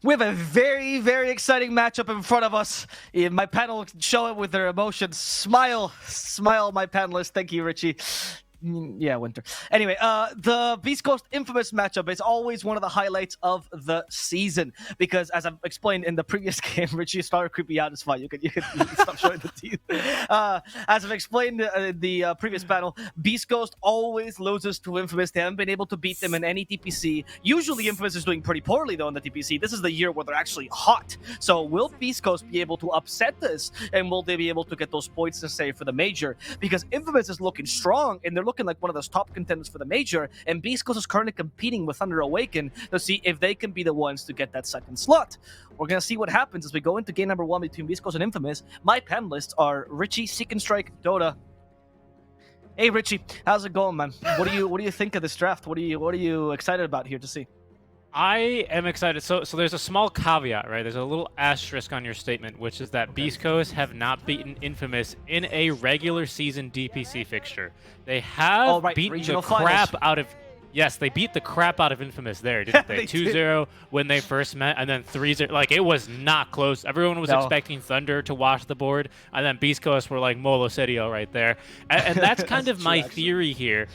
We have a very, very exciting matchup in front of us. My panel show it with their emotions. Smile, smile, my panelists. Thank you, Richie. Yeah, Winter. Anyway, the Beastcoast Infamous matchup is always one of the highlights of the season because, as I've explained in the previous game, Richie started creeping out. It's fine. You can stop showing the teeth. As I've explained in the previous panel, Beastcoast always loses to Infamous. They haven't been able to beat them in any DPC. Usually, Infamous is doing pretty poorly though in the DPC. This is the year where they're actually hot. So, will Beastcoast be able to upset this, and will they be able to get those points necessary for the major? Because Infamous is looking strong, and they're looking like one of those top contenders for the major, and Beastcoast is currently competing with Thunder Awaken to see if they can be the ones to get that second slot. We're going to see what happens as we go into game number 1 between Beastcoast and Infamous. My panelists are Richie, Seek and Strike, Dota. Hey Richie, how's it going, man? What do you think of this draft? What are you excited about here to see? I am excited. So there's a small caveat, right? There's a little asterisk on your statement, which is that Beastcoast have not beaten Infamous in a regular season DPC fixture. They have beaten regional the crap finals. out of... Yes, they beat the crap out of Infamous there, didn't they? 2-0 when they first met, and then 3-0. Like, it was not close. Everyone was expecting Thunder to wash the board, and then Beastcoast were like Molo Serio right there. And that's kind of my theory here.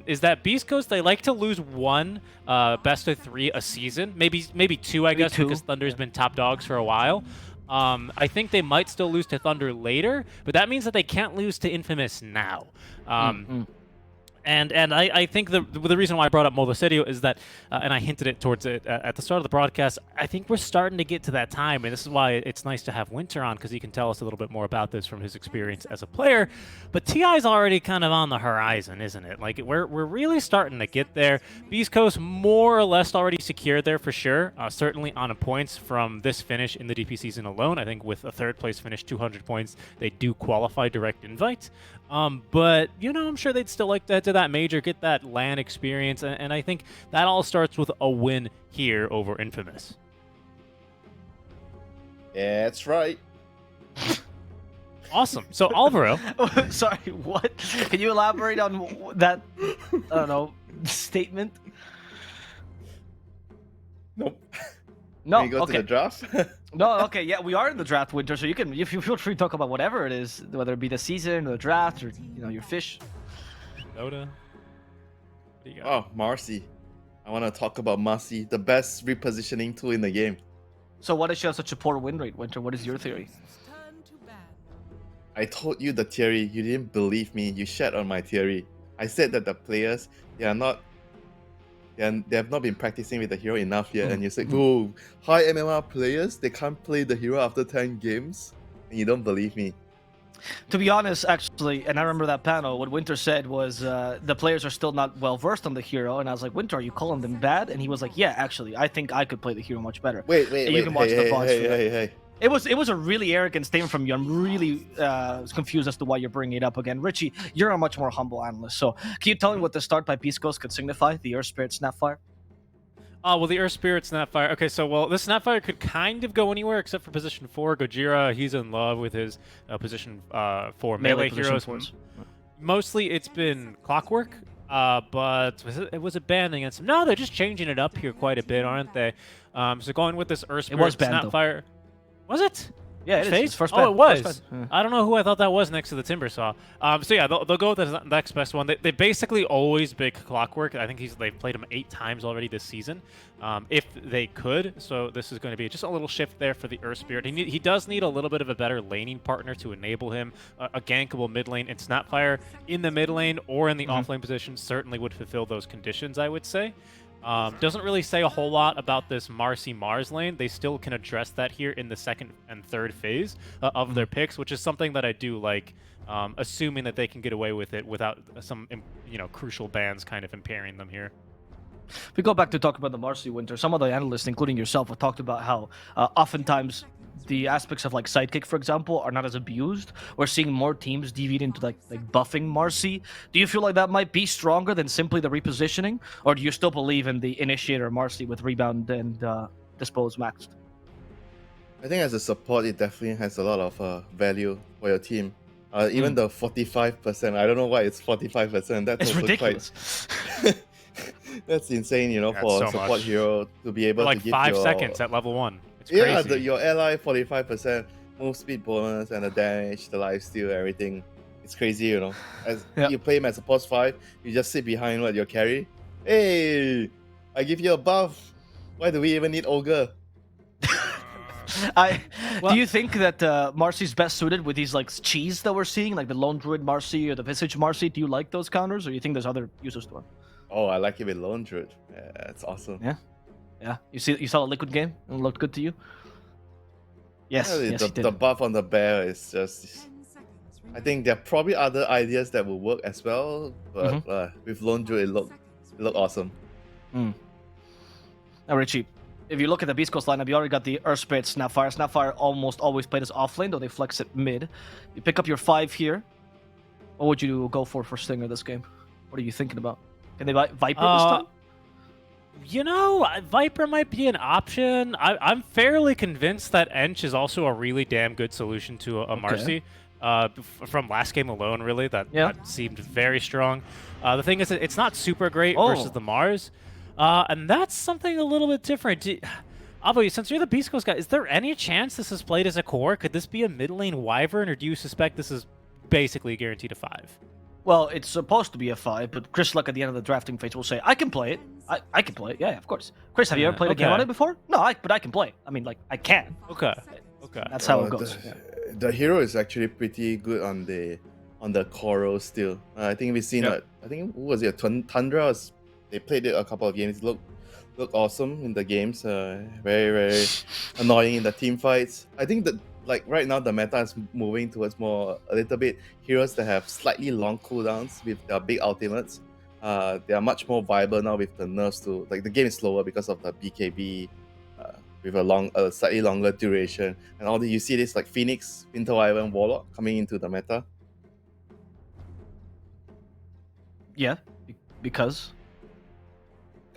Is that Beastcoast, they like to lose one best of 3 a season, maybe 2, I guess, because Thunder's been top dogs for a while. I think they might still lose to Thunder later, but that means that they can't lose to Infamous now. And I think the reason why I brought up Molosserio is that, and I hinted it towards it at the start of the broadcast, I think we're starting to get to that time, and this is why it's nice to have Winter on, because he can tell us a little bit more about this from his experience as a player. But TI's already kind of on the horizon, isn't it? Like, we're really starting to get there. Beastcoast more or less already secured there for sure, certainly on points from this finish in the DP season alone. I think with a third place finish, 200 points, they do qualify direct invite. But, you know, I'm sure they'd still like to head to that major, get that LAN experience, and I think that all starts with a win here over Infamous. That's right. Awesome. So, Alvaro. Sorry, what? Can you elaborate on that, I don't know, statement? Nope. No, Can you go to the draft? No, okay, yeah, we are in the draft, Winter, so you feel free to talk about whatever it is, whether it be the season, or the draft, or, you know, your fish. Dota. What do you got? Oh, Marcy. I want to talk about Marcy, the best repositioning tool in the game. So why does she have such a poor win rate, Winter? What is your theory? I told you the theory. You didn't believe me. You shat on my theory. I said that the players, they have not been practicing with the hero enough yet, and you said, "Oh, high MMR players, they can't play the hero after 10 games," and you don't believe me. To be honest, actually, and I remember that panel, what Winter said was the players are still not well versed on the hero, and I was like, Winter, are you calling them bad? And he was like, yeah, actually, I think I could play the hero much better. Wait, you can watch the VODs for that. hey. It was a really arrogant statement from you. I'm really confused as to why you're bringing it up again. Richie, you're a much more humble analyst. So can you tell me what the start by Beastcoast could signify? The Earth Spirit Snapfire? Oh, well, the Earth Spirit Snapfire. Okay, so, well, the Snapfire could kind of go anywhere except for position 4. Gojira, he's in love with his position 4 melee heroes. Mostly it's been Clockwork, but was it banned against him? No, they're just changing it up here quite a bit, aren't they? So going with this Earth Spirit Snapfire. Though. Was it? Yeah, it is. First ban. Oh, it was. I don't know who I thought that was next to the Timber Saw. So yeah, they'll go with the next best one. They basically always pick Clockwork. I think they've played him 8 times already this season, if they could. So this is going to be just a little shift there for the Earth Spirit. He does need a little bit of a better laning partner to enable him. A gankable mid lane, and Snapfire in the mid lane or in the off lane position certainly would fulfill those conditions, I would say. Doesn't really say a whole lot about this Marcy Mars lane. They still can address that here in the second and third phase of their picks, which is something that I do like, assuming that they can get away with it without some, you know, crucial bans kind of impairing them here. If we go back to talk about the Marcy, Winter, some of the analysts, including yourself, have talked about how oftentimes the aspects of like sidekick, for example, are not as abused. We're seeing more teams deviate into like buffing Marcy. Do you feel like that might be stronger than simply the repositioning, or do you still believe in the initiator Marcy with rebound and dispose maxed? I think as a support, it definitely has a lot of value for your team. Even the 45%, I don't know why it's 45%. That's it's ridiculous. That's insane, That's for so a support much. hero to be For able like to give 5 your seconds at level 1. It's crazy. yeah, your ally 45% move speed bonus and the damage, the lifesteal, everything. It's crazy, As Yeah. you play him as a post 5, you just sit behind your carry. Hey, I give you a buff. Why do we even need ogre? Do you think that Marcy's best suited with these like cheese that we're seeing, like the Lone Druid Marcy or the Visage Marcy? Do you like those counters, or do you think there's other uses to them? Oh, I like it with Lone Druid. Yeah, that's awesome. Yeah. You saw the Liquid game and it looked good to you? Yes, Yeah, yes, he did. the buff on the bear is just. I think there are probably other ideas that will work as well, but with Lone Druid, it looked awesome. Now, Richie, if you look at the Beastcoast lineup, you already got the Earth Spirit Snapfire. Snapfire almost always played as offlane, though they flex it mid. You pick up your 5 here. What would you go for Stinger this game? What are you thinking about? Can they buy Viper this time? Viper might be an option. I'm fairly convinced that Ench is also a really damn good solution to a Marcy. From last game alone, really, that seemed very strong. The thing is, it's not super great versus the Mars, and that's something a little bit different. Avo, since you're the Beast Coast guy, is there any chance this is played as a core? Could this be a mid lane Wyvern, or do you suspect this is basically guaranteed a 5? Well, it's supposed to be a 5, but Chris Luck at the end of the drafting phase will say, I can play it. I can play it. Yeah, of course. Chris, have you ever played a game on it before? No, but I can play it. I mean, like, I can. Okay. That's how it goes. The hero is actually pretty good on the Coral still. I think we've seen I think who was it? Tundra. They played it a couple of games. Look awesome in the games. Very very annoying in the team fights. I think that like right now the meta is moving towards a little bit heroes that have slightly long cooldowns with their big ultimates. They are much more viable now with the nerfs to like the game is slower because of the BKB. With a slightly longer duration, and all you see this like Phoenix, Winter Wyvern, Warlock coming into the meta. Yeah, because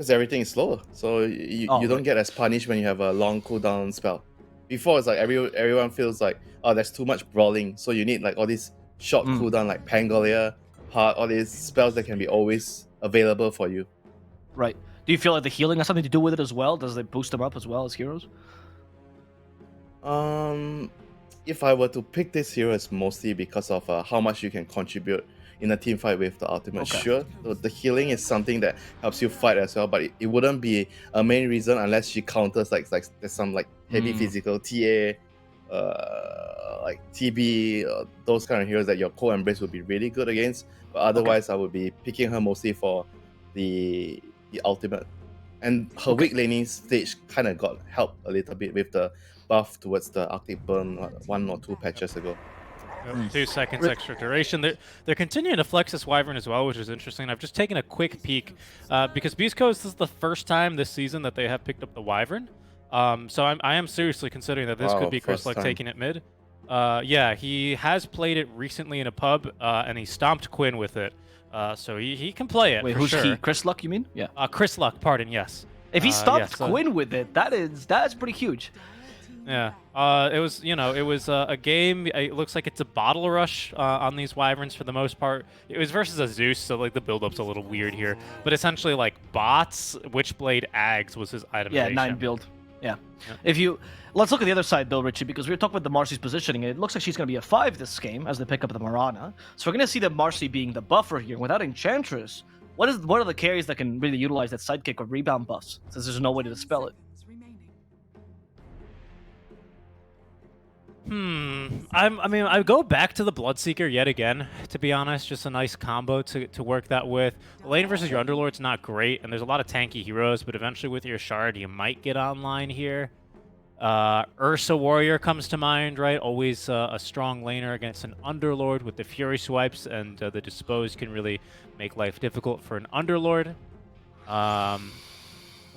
everything is slower, so you don't get as punished when you have a long cooldown spell. Before it's like everyone feels like there's too much brawling, so you need like all these short cooldown like Pangolier, Heart, all these spells that can be always available for you. Right. Do you feel like the healing has something to do with it as well? Does it boost them up as well as heroes? If I were to pick this hero, it's mostly because of how much you can contribute in a team fight with the ultimate. Sure, so the healing is something that helps you fight as well, but it wouldn't be a main reason unless she counters like there's some like heavy physical TA, like TB, those kind of heroes that your core embrace would be really good against. But otherwise, I would be picking her mostly for the ultimate, and her weak laning stage kind of got helped a little bit with the buff towards the Arctic Burn 1 or 2 patches ago. 2 seconds extra duration. They're continuing to flex this Wyvern as well, which is interesting. I've just taken a quick peek because Beastcoast is the first time this season that they have picked up the Wyvern. So I am seriously considering that this could be Chris Luck taking it mid. Yeah, he has played it recently in a pub, and he stomped Quinn with it. So he can play it. Wait, for who's sure. he? Chris Luck, you mean? Yeah. Chris Luck, pardon, yes. If he stopped Quinn with it, that's pretty huge. Yeah. It was a game. It looks like it's a bottle rush on these Wyverns for the most part. It was versus a Zeus, so like the build-up's a little weird here. But essentially, like bots, Witchblade, Ags was his itemization. Yeah, 9 build. Yeah. Let's look at the other side, Bill Ritchie, because we were talking about the Marcy's positioning. It looks like she's going to be a 5 this game as they pick up the Marana. So we're going to see the Marcy being the buffer here. Without Enchantress, what are the carries that can really utilize that sidekick or rebound buffs, since there's no way to dispel it? I go back to the Bloodseeker yet again, to be honest. Just a nice combo to work that with. Lane versus your Underlord's not great, and there's a lot of tanky heroes, but eventually with your Shard, you might get online here. Ursa Warrior comes to mind, right? Always a strong laner against an Underlord with the Fury swipes, and the Dispose can really make life difficult for an Underlord. Let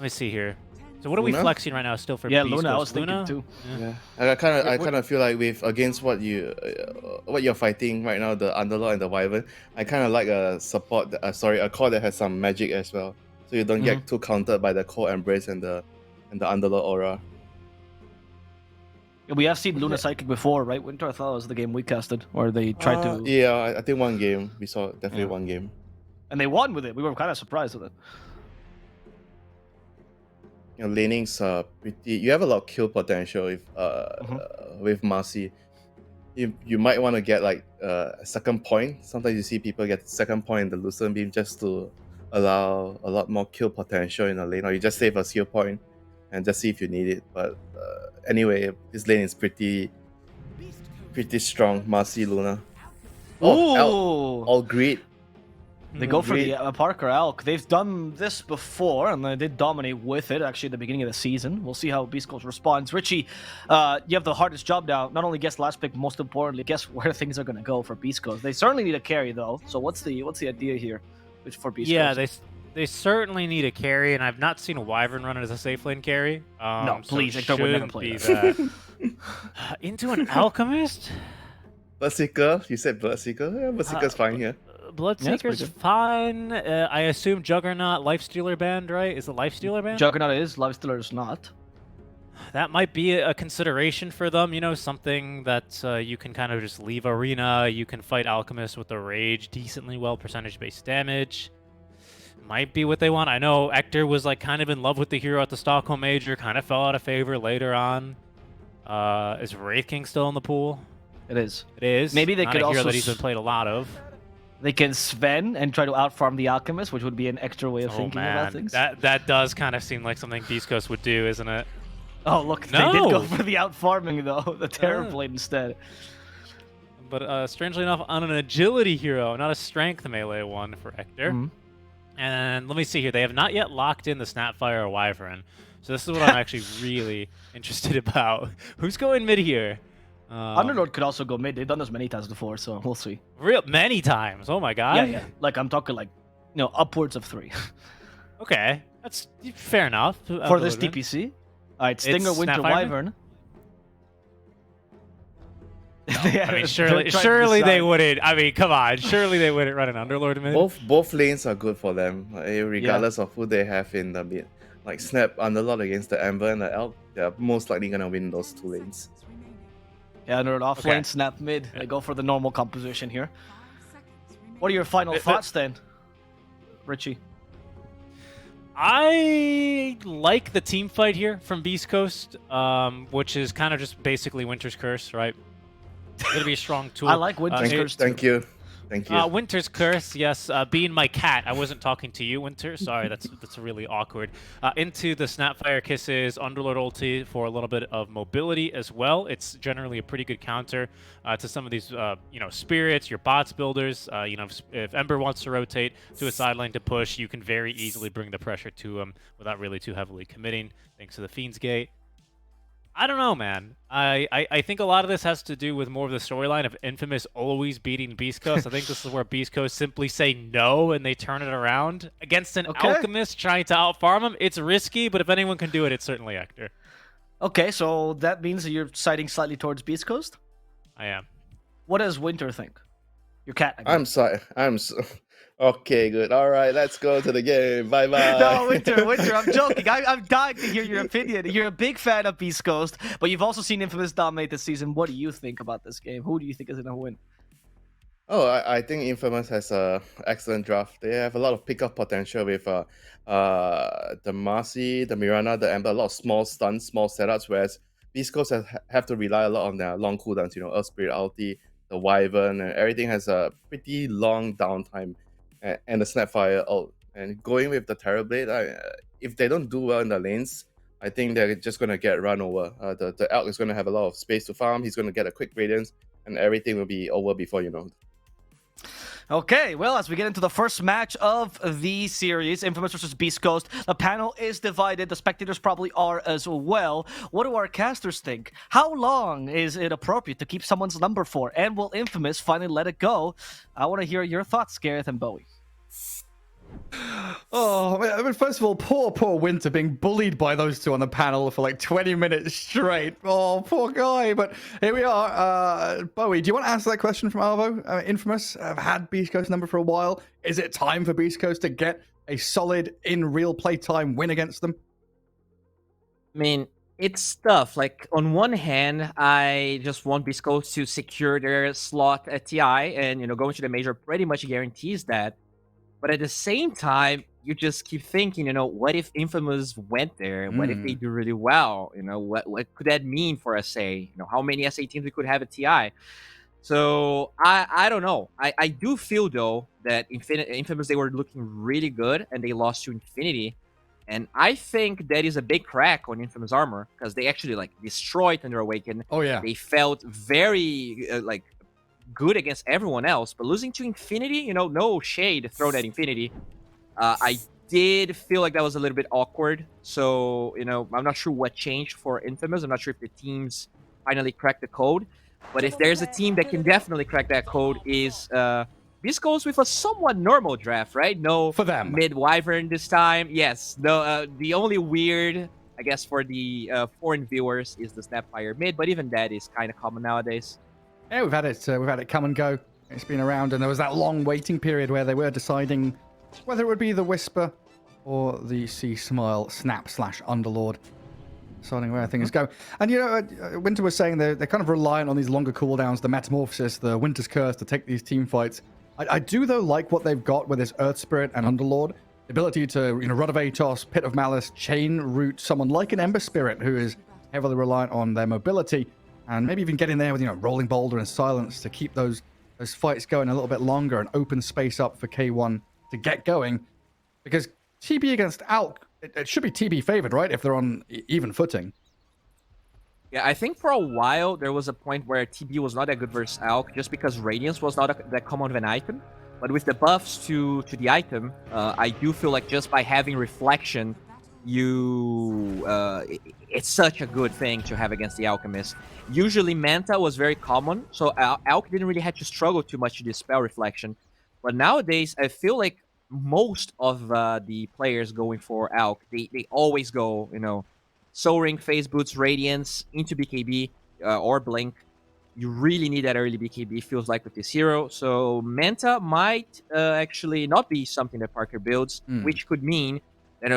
me see here. So what are we flexing right now still for Beast Luna? I was thinking too. Yeah. I kind of feel like against what you're fighting right now, the Underlord and the Wyvern, I kind of like a support, a core that has some magic as well, so you don't get too countered by the core embrace and the Underlord aura. We have seen Luna Psychic before, right, Winter? I thought it was the game we casted, where they tried to... Yeah, I think one game. We saw definitely one game. And they won with it. We were kind of surprised with it. your lanings are pretty. You have a lot of kill potential with Marcy. You might want to get like a second point. Sometimes you see people get second point in the Lucerne Beam just to allow a lot more kill potential in the lane, or you just save a skill point and just see if you need it. But anyway, this lane is pretty strong. Marcy, Luna. Oh, Ooh. all great. They go for Great. the Parker Elk. They've done this before, and they did dominate with it, actually, at the beginning of the season. We'll see how Beastcoast responds. Richie, you have the hardest job now. Not only guess last pick, most importantly, guess where things are going to go for Beastcoast. They certainly need a carry, though. So what's the idea here for Beastcoast? Yeah, they certainly need a carry, and I've not seen a Wyvern run as a safe lane carry. No, please, so Hector would never play that. Into an Alchemist? Bloodseeker? You said Bloodseeker? Yeah, Bloodseeker's fine here. Bloodseeker's fine. I assume Juggernaut, Lifestealer banned, right? Is the Lifestealer banned? Juggernaut is, Lifestealer is not. That might be a consideration for them, you know, something that you can kind of just leave Arena. You can fight Alchemist with the Rage, decently well percentage-based damage. Might be what they want. I know Hector was like kind of in love with the hero at the Stockholm Major, kind of fell out of favor later on. Is Wraith King still in the pool? It is. It is. Maybe they Not could a hero also that he's been played a lot of. They can Sven and try to outfarm the Alchemist, which would be an extra way of thinking about things. That does kind of seem like something Beastcoast would do, isn't it? Oh, look, they did go for the outfarming, though. The Terror Blade instead. But strangely enough, on an agility hero, not a strength melee one for Hector. Mm-hmm. And let me see here. They have not yet locked in the Snapfire or Wyvern. So this is what I'm actually really interested about. Who's going mid here? Underlord could also go mid. They've done this many times before, so we'll see. Many times. Oh my god. Yeah. Like, I'm talking like, upwards of 3. Okay. That's fair enough. For this DPC. Alright, Stinger, Winter, Snapfire? Wyvern. No, I mean, surely they wouldn't. I mean, come on. Surely they wouldn't run an Underlord mid. Both lanes are good for them, regardless of who they have in the mid. Like Snap Underlord against the Ember and the Elk, they're most likely gonna win those 2 lanes. Yeah, Underlord off lane, Snap mid. They go for the normal composition here. What are your final thoughts then, Richie? I like the team fight here from Beastcoast, which is kind of just basically Winter's Curse, right? It's going to be a strong tool. I like Winter's Curse too. Thank you. Thank you. Winter's Curse, yes. Being my cat, I wasn't talking to you, Winter. Sorry, that's really awkward. Into the Snapfire Kisses, Underlord ulti for a little bit of mobility as well. It's generally a pretty good counter to some of these, spirits, your bots builders. If Ember wants to rotate to a sideline to push, you can very easily bring the pressure to him without really too heavily committing, thanks to the Fiend's Gate. I don't know, man. I think a lot of this has to do with more of the storyline of Infamous always beating Beastcoast. I think this is where Beastcoast simply say no and they turn it around against an Alchemist trying to outfarm him. It's risky, but if anyone can do it, it's certainly Hector. Okay, so that means that you're siding slightly towards Beastcoast? I am. What does Winter think? Your cat. I'm sorry. Okay, good. All right, let's go to the game. Bye-bye. No, Winter, I'm joking. I'm dying to hear your opinion. You're a big fan of Beastcoast, but you've also seen Infamous dominate this season. What do you think about this game? Who do you think is going to win? Oh, I think Infamous has an excellent draft. They have a lot of pickup potential with the Marcy, the Mirana, the Ember, a lot of small stuns, small setups, whereas Beastcoast have to rely a lot on their long cooldowns, Earth Spirit ulti, the Wyvern, and everything has a pretty long downtime. And the Snapfire ult. And going with the Terror Blade, if they don't do well in the lanes, I think they're just going to get run over. The Elk is going to have a lot of space to farm. He's going to get a quick Radiance, and everything will be over before you know. Okay, well, as we get into the first match of the series, Infamous versus Beastcoast, the panel is divided. The spectators probably are as well. What do our casters think? How long is it appropriate to keep someone's number for? And will Infamous finally let it go? I want to hear your thoughts, Gareth and Bowie. Oh, I mean, first of all, poor Winter being bullied by those two on the panel for like 20 minutes straight. Oh, poor guy. But here we are. Bowie, do you want to answer that question from Arvo? Infamous have had Beastcoast number for a while. Is it time for Beastcoast to get a solid, in real playtime win against them? I mean, it's tough. Like, on one hand, I just want Beastcoast to secure their slot at TI, and, going to the major pretty much guarantees that. But at the same time, you just keep thinking, what if Infamous went there? What if they do really well? What could that mean for SA? How many SA teams we could have at TI? So I don't know. I do feel though that Infamous, they were looking really good and they lost to Infinity. And I think that is a big crack on Infamous armor because they actually like destroyed Thunder Awaken. Oh yeah. They felt very like good against everyone else, but losing to Infinity, no shade thrown at Infinity. I did feel like that was a little bit awkward. So, I'm not sure what changed for Infamous. I'm not sure if the teams finally cracked the code. But if there's a team that can definitely crack that code is Beastcoast with a somewhat normal draft, right? No For them. mid-wyvern this time. Yes. No. The only weird, I guess, for the foreign viewers is the Snapfire mid, but even that is kind of common nowadays. Yeah, we've had it come and go. It's been around, and there was that long waiting period where they were deciding whether it would be the Whisper or the Sea Smile Snap/Underlord. Deciding where things go. And Winter was saying they're kind of reliant on these longer cooldowns, the Metamorphosis, the Winter's Curse to take these team fights. I do though like what they've got with this Earth Spirit and Underlord. The ability to, Rod of Atos, Pit of Malice, chain route someone like an Ember Spirit who is heavily reliant on their mobility, and maybe even get in there with, Rolling Boulder and Silence to keep those fights going a little bit longer and open space up for K1 to get going. Because TB against Alk, it should be TB favored, right? If they're on even footing. Yeah, I think for a while there was a point where TB was not that good versus Alk just because Radiance was not that common of an item. But with the buffs to the item, I do feel like just by having Reflection, it's such a good thing to have against the Alchemist. Usually Manta was very common, so Alk didn't really have to struggle too much to dispel Reflection. But nowadays, I feel like most of the players going for Alk, they always go, Soul Ring, Phase Boots, Radiance, into BKB, or Blink. You really need that early BKB, feels like, with this hero. So Manta might actually not be something that Parker builds, which could mean,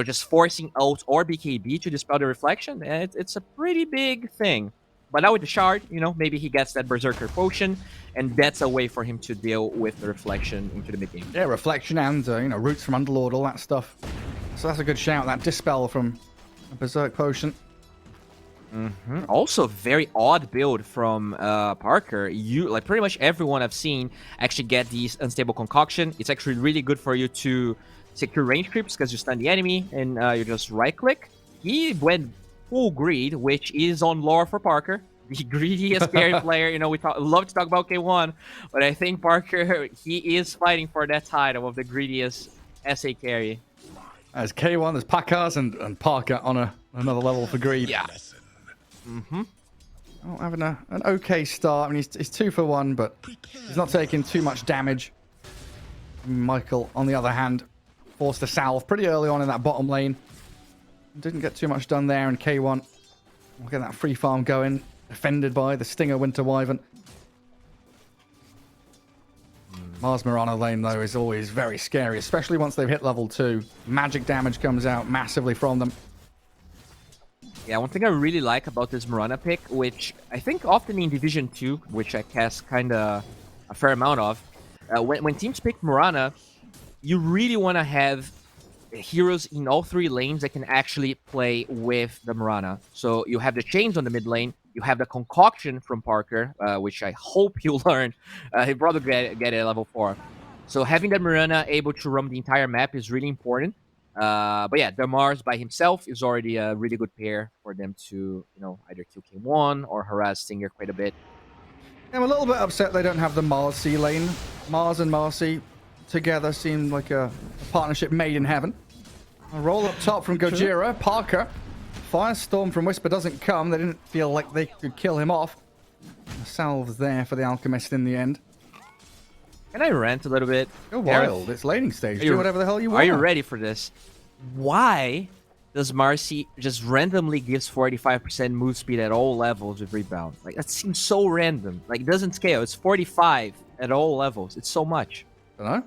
just forcing ult or BKB to dispel the Reflection. It's a pretty big thing. But now with the Shard, maybe he gets that Berserker Potion, and that's a way for him to deal with the Reflection into the mid-game. Yeah, Reflection and, roots from Underlord, all that stuff. So that's a good shout, that Dispel from a Berserk Potion. Also, very odd build from Parker. Pretty much everyone I've seen actually get these Unstable Concoction. It's actually really good for you to secure range creeps because you stun the enemy and you just right-click. He went full greed, which is on lore for Parker. The greediest carry player. We love to talk about K1, but I think Parker, he is fighting for that title of the greediest SA carry. As K1, there's Pakars and Parker on another level for greed. Yeah. Oh, having an okay start. I mean, he's 2 for 1, but he's not taking too much damage. Michael, on the other hand, forced to salve pretty early on in that bottom lane. Didn't get too much done there, and K1 will get that free farm going. Defended by the Stinger Winter Wyvern. Mars Mirana lane, though, is always very scary, especially once they've hit level 2. Magic damage comes out massively from them. Yeah, one thing I really like about this Mirana pick, which I think often in Division 2, which I cast kind of a fair amount of, when teams pick Mirana, you really want to have heroes in all 3 lanes that can actually play with the Mirana. So you have the Chains on the mid lane, you have the Concoction from Parker, which I hope you learn. He'll probably get it at level 4. So having that Mirana able to roam the entire map is really important. But yeah, the Mars by himself is already a really good pair for them to, either kill King1 or harass Stinger quite a bit. I'm a little bit upset they don't have the Mars C lane. Mars and Marcy together seem like a partnership made in heaven. A roll up top from Gojira. Parker. Firestorm from Whisper doesn't come. They didn't feel like they could kill him off. The salve's there for the Alchemist in the end. Can I rant a little bit? Go wild. It's laning stage. Do whatever the hell you want. Are you ready for this? Why does Marcy just randomly gives 45% move speed at all levels with rebound? Like, that seems so random. Like, it doesn't scale. It's 45 at all levels. It's so much. I don't know.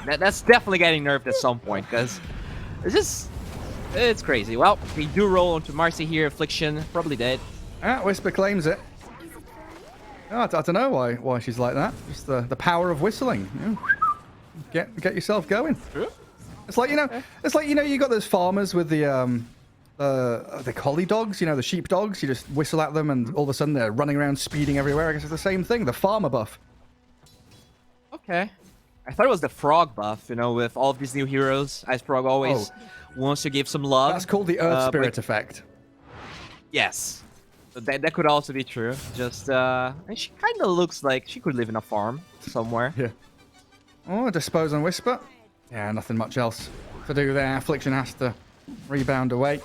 That's definitely getting nerfed at some point, because it's crazy. Well, we do roll onto Marcy here. Affliction, probably dead. Whisper claims it. Oh, I don't know why she's like that. Just the power of whistling. get yourself going. It's like, you got those farmers with the collie dogs, the sheep dogs. You just whistle at them and all of a sudden they're running around speeding everywhere. I guess it's the same thing, the farmer buff. Okay. I thought it was the frog buff, with all of these new heroes. Ice Frog always wants to give some love. That's called the Earth Spirit effect. Yes. So that could also be true. Just, and she kind of looks like she could live in a farm somewhere. Yeah. Oh, dispose on Whisper. Yeah, nothing much else to do there. Affliction has to rebound away.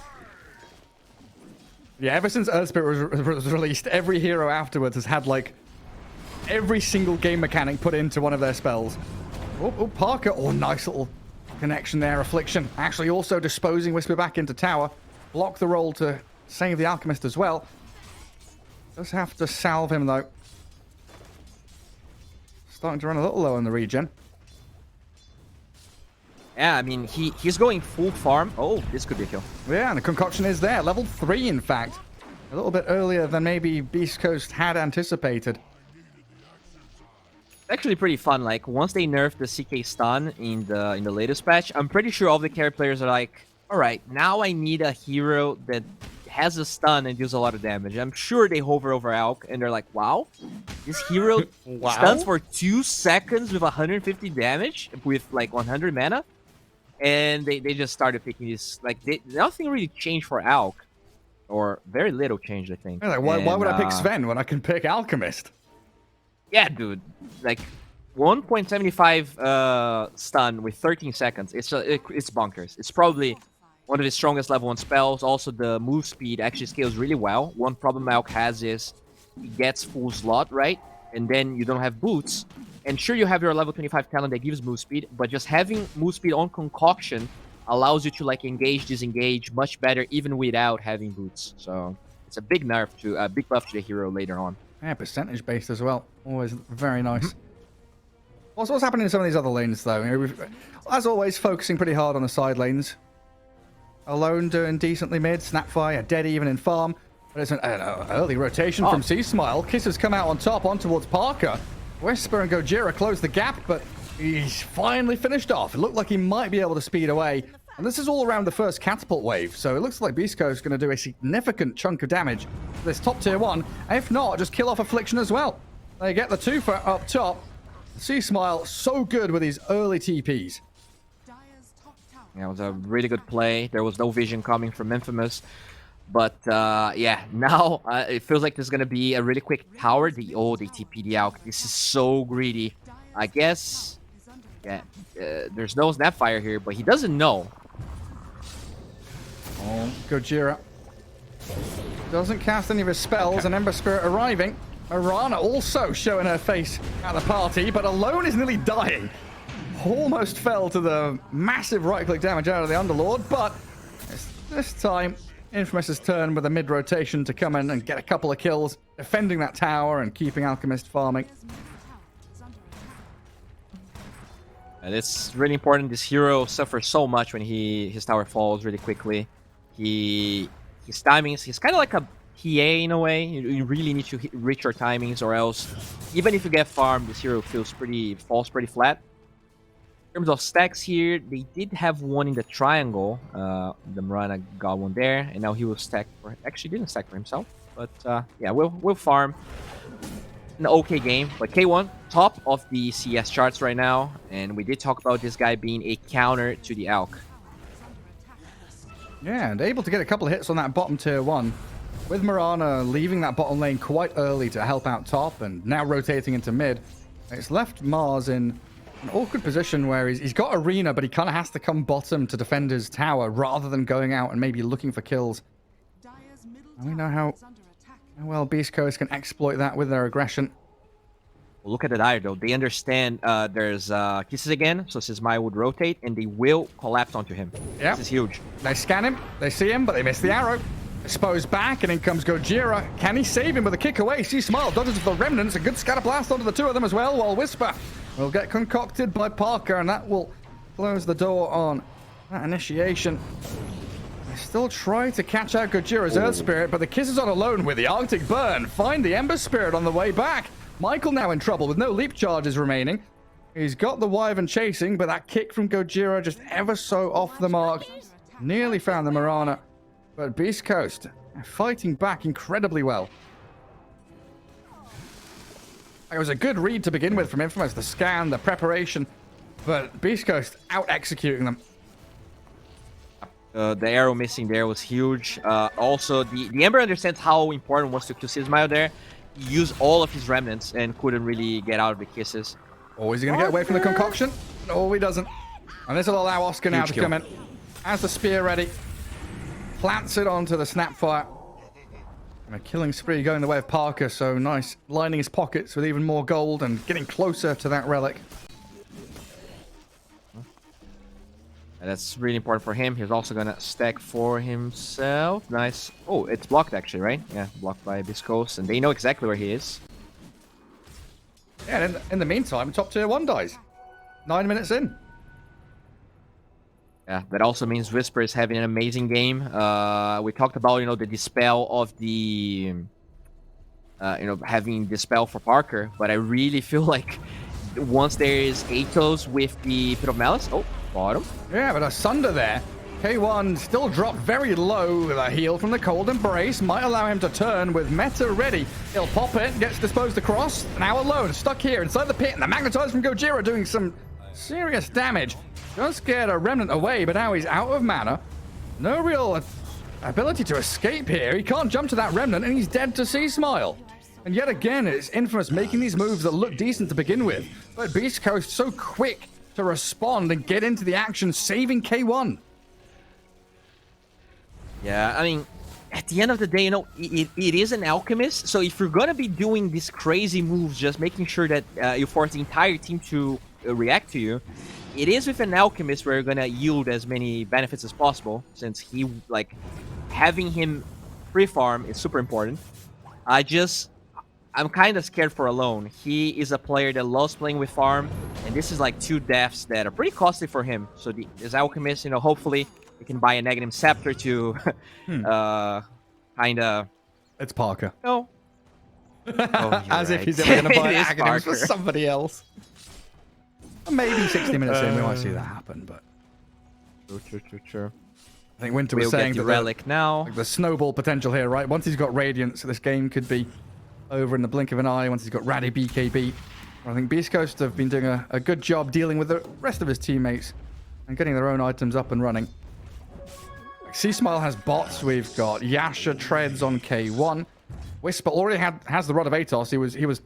Yeah, ever since Earth Spirit was released, every hero afterwards has had, every single game mechanic put into one of their spells. Oh, Parker. Oh, nice little connection there. Affliction actually also disposing Whisper back into tower. Block the roll to save the Alchemist as well. Does have to salve him, though. Starting to run a little low on the regen. Yeah, I mean, he's going full farm. Oh, this could be a kill. Yeah, and the concoction is there. Level 3, in fact. A little bit earlier than maybe Beastcoast had anticipated. Actually pretty fun. Once they nerfed the CK stun in the latest patch, I'm pretty sure all the carry players are like, all right, now I need a hero that has a stun and deals a lot of damage. I'm sure they hover over Alk and they're like, wow, this hero stuns for 2 seconds with 150 damage with 100 mana. And they just started picking this. Nothing really changed for Alk. Or very little changed, I think. Yeah, why would I pick Sven when I can pick Alchemist? Yeah, dude. 1.75 stun with 13 seconds. It's bonkers. It's probably one of the strongest level 1 spells. Also, the move speed actually scales really well. One problem Alk has is he gets full slot, right? And then you don't have boots. And sure, you have your level 25 talent that gives move speed, but just having move speed on concoction allows you to engage, disengage much better even without having boots. So it's a big nerf to a big buff to the hero later on. Yeah, percentage based as well. Always very nice. What's happening in some of these other lanes though? We've, as always, focusing pretty hard on the side lanes. Alone doing decently mid. Snapfire dead even in farm. But it's an early rotation from C-Smile. Kisses come out on top on towards Parker. Whisper and Gojira close the gap, but he's finally finished off. It looked like he might be able to speed away. And this is all around the first catapult wave, so it looks like Beastcoast is going to do a significant chunk of damage to this top tier 1. If not, just kill off Affliction as well. They get the 2 for up top. C-Smile so good with these early TPs. Yeah, it was a really good play. There was no vision coming from Infamous. But, yeah, now it feels like there's going to be a really quick tower. They TP'd out. This is so greedy. I guess, yeah, there's no Snapfire here, but he doesn't know. Oh, Gojira doesn't cast any of his spells, and Ember Spirit arriving. Mirana also showing her face at the party, but Alone is nearly dying. Almost fell to the massive right-click damage out of the Underlord, but this time, Infamous's turn with a mid-rotation to come in and get a couple of kills, defending that tower and keeping Alchemist farming. And it's really important. This hero suffers so much when his tower falls really quickly. His timings, he's kind of like a PA in a way. You really need to reach your timings, or else, even if you get farmed, this hero falls pretty flat. In terms of stacks here, they did have one in the triangle. The Mirana got one there, and now he will stack for. Actually, didn't stack for himself, but yeah, we'll farm. An okay game, but K1 top of the CS charts right now, and we did talk about this guy being a counter to the Alk. Yeah, and able to get a couple of hits on that bottom tier 1. With Mirana leaving that bottom lane quite early to help out top, and now rotating into mid, it's left Mars in an awkward position where he's got Arena, but he kind of has to come bottom to defend his tower rather than going out and maybe looking for kills. And we know how well Beastcoast can exploit that with their aggression. Well, look at the dire though. They understand there's Kisses again, so Sismai would rotate, and they will collapse onto him. Yeah. This is huge. They scan him, they see him, but they miss the arrow. Exposed back, and in comes Gojira. Can he save him with a kick away? C-Smile dodges the remnants. A good scatter blast onto the 2 of them as well, while Whisper will get concocted by Parker, and that will close the door on that initiation. They still try to catch out Gojira's Earth Spirit, but the Kisses on Alone with the Arctic Burn find the Ember Spirit on the way back. Michael now in trouble with no leap charges remaining. He's got the Wyvern chasing, but that kick from Gojira just ever so off the mark. Nearly found the Mirana. But Beastcoast fighting back incredibly well. It was a good read to begin with from Infamous. The scan, the preparation. But Beastcoast out-executing them. The arrow missing there was huge. Also, the Ember understands how important it was to kill Sismail there. He used all of his remnants and couldn't really get out of the kisses. Oh, is he going to get away from the concoction? No, he doesn't. And this will allow Oscar now to come in. Has the spear ready. Plants it onto the Snapfire. And a killing spree going the way of Parker, so nice. Lining his pockets with even more gold and getting closer to that relic. And that's really important for him. He's also going to stack for himself. Nice. Oh, it's blocked actually, right? Yeah, blocked by Beastcoast. And they know exactly where he is. Yeah, and in the meantime, top tier 1 dies. 9 minutes in. Yeah, that also means Whisper is having an amazing game. We talked about, the dispel of the, having dispel for Parker. But I really feel like once there is Atos with the Pit of Malice, bottom. Yeah, but Asunder there. K1 still dropped very low with a heal from the Cold Embrace. Might allow him to turn with Meta ready. He'll pop it, gets disposed across. Now alone, stuck here inside the pit. And the Magnetize from Gojira doing some serious damage. Just scared a Remnant away, but now he's out of mana. No real ability to escape here. He can't jump to that Remnant, and he's dead to see Smile. And yet again, it's Infamous making these moves that look decent to begin with. But Beastcoast so quick to respond and get into the action, saving K1. Yeah, I mean, at the end of the day, it is an alchemist. So if you're going to be doing these crazy moves, just making sure that you force the entire team to react to you, it is with an alchemist where you're going to yield as many benefits as possible, since having him free farm is super important. I'm kind of scared for Alone. He is a player that loves playing with farm, and this is like 2 deaths that are pretty costly for him. So this alchemist, hopefully he can buy a Negative Scepter to kind of... It's Parker. No. As if he's ever going to buy Aghanim's for somebody else. Maybe 60 minutes in we might see that happen, but... True. I think Winter was saying get the that relic now. the snowball potential here, right? Once he's got Radiance, this game could be over in the blink of an eye once he's got Ratty BKB. I think Beastcoast have been doing a good job dealing with the rest of his teammates and getting their own items up and running. C-Smile has bots. We've got Yasha treads on K1. Whisper already has the Rod of Atos. He was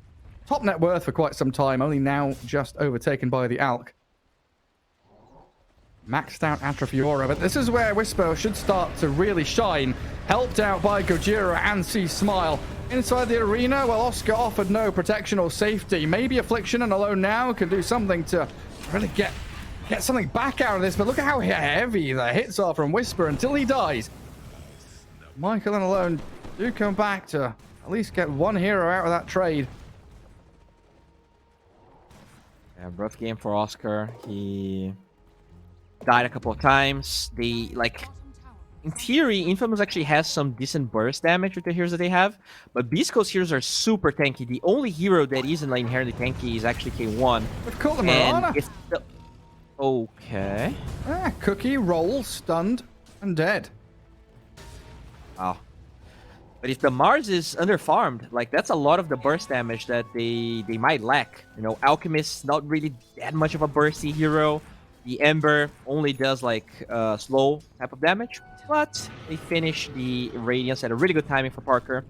top net worth for quite some time, only now just overtaken by the Alk. Maxed out Atrophiora, but this is where Whisper should start to really shine. Helped out by Gojira and C-Smile. Inside the arena, well, Oscar offered no protection or safety. Maybe Affliction and Alone now can do something to really get something back out of this, but look at how heavy the hits are from Whisper until he dies. Michael and Alone do come back to at least get 1 hero out of that trade. Yeah, rough game for Oscar. He died a couple of times. In theory, Infamous actually has some decent burst damage with the heroes that they have, but Beastcoast heroes are super tanky. The only hero that isn't inherently tanky is actually K1. We've caught the Mirana. Okay. Cookie, roll, stunned, and dead. Wow. But if the Mars is underfarmed, that's a lot of the burst damage that they might lack. Alchemist, not really that much of a bursty hero. The Ember only does slow type of damage. But they finish the Radiance at a really good timing for Parker.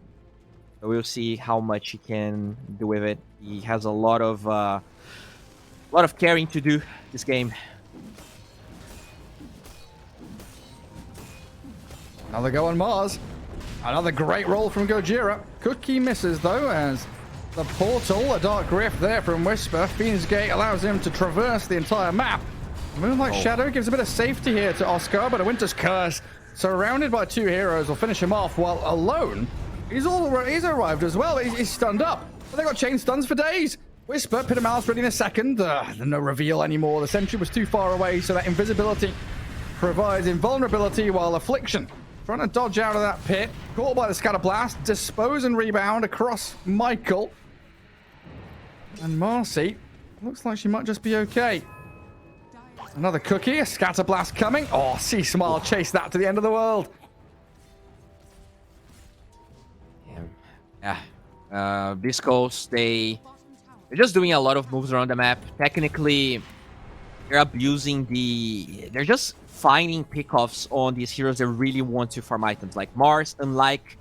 So we'll see how much he can do with it. He has a lot of carrying to do this game. Another go on Mars. Another great roll from Gojira. Cookie misses though, as the portal, a dark rift there from Whisper. Fiend's Gate allows him to traverse the entire map. Moonlight Shadow gives a bit of safety here to Oscar, but a Winter's Curse, surrounded by 2 heroes, will finish him off, while Alone, he's arrived as well. He's stunned up. But they got chain stuns for days. Whisper, Pit of Malice ready in a second. No reveal anymore. The sentry was too far away, so that invisibility provides invulnerability, while Affliction trying to dodge out of that pit. Caught by the Scatterblast. Dispose and rebound across Michael. And Marcy Looks like she might just be okay. Another cookie, a scatter blast coming. Oh, Sea Smile chased that to the end of the world. Yeah. Beastcoast, they're just doing a lot of moves around the map. Technically, they're abusing they're just finding pickoffs on these heroes that really want to farm items. Like Mars, unlike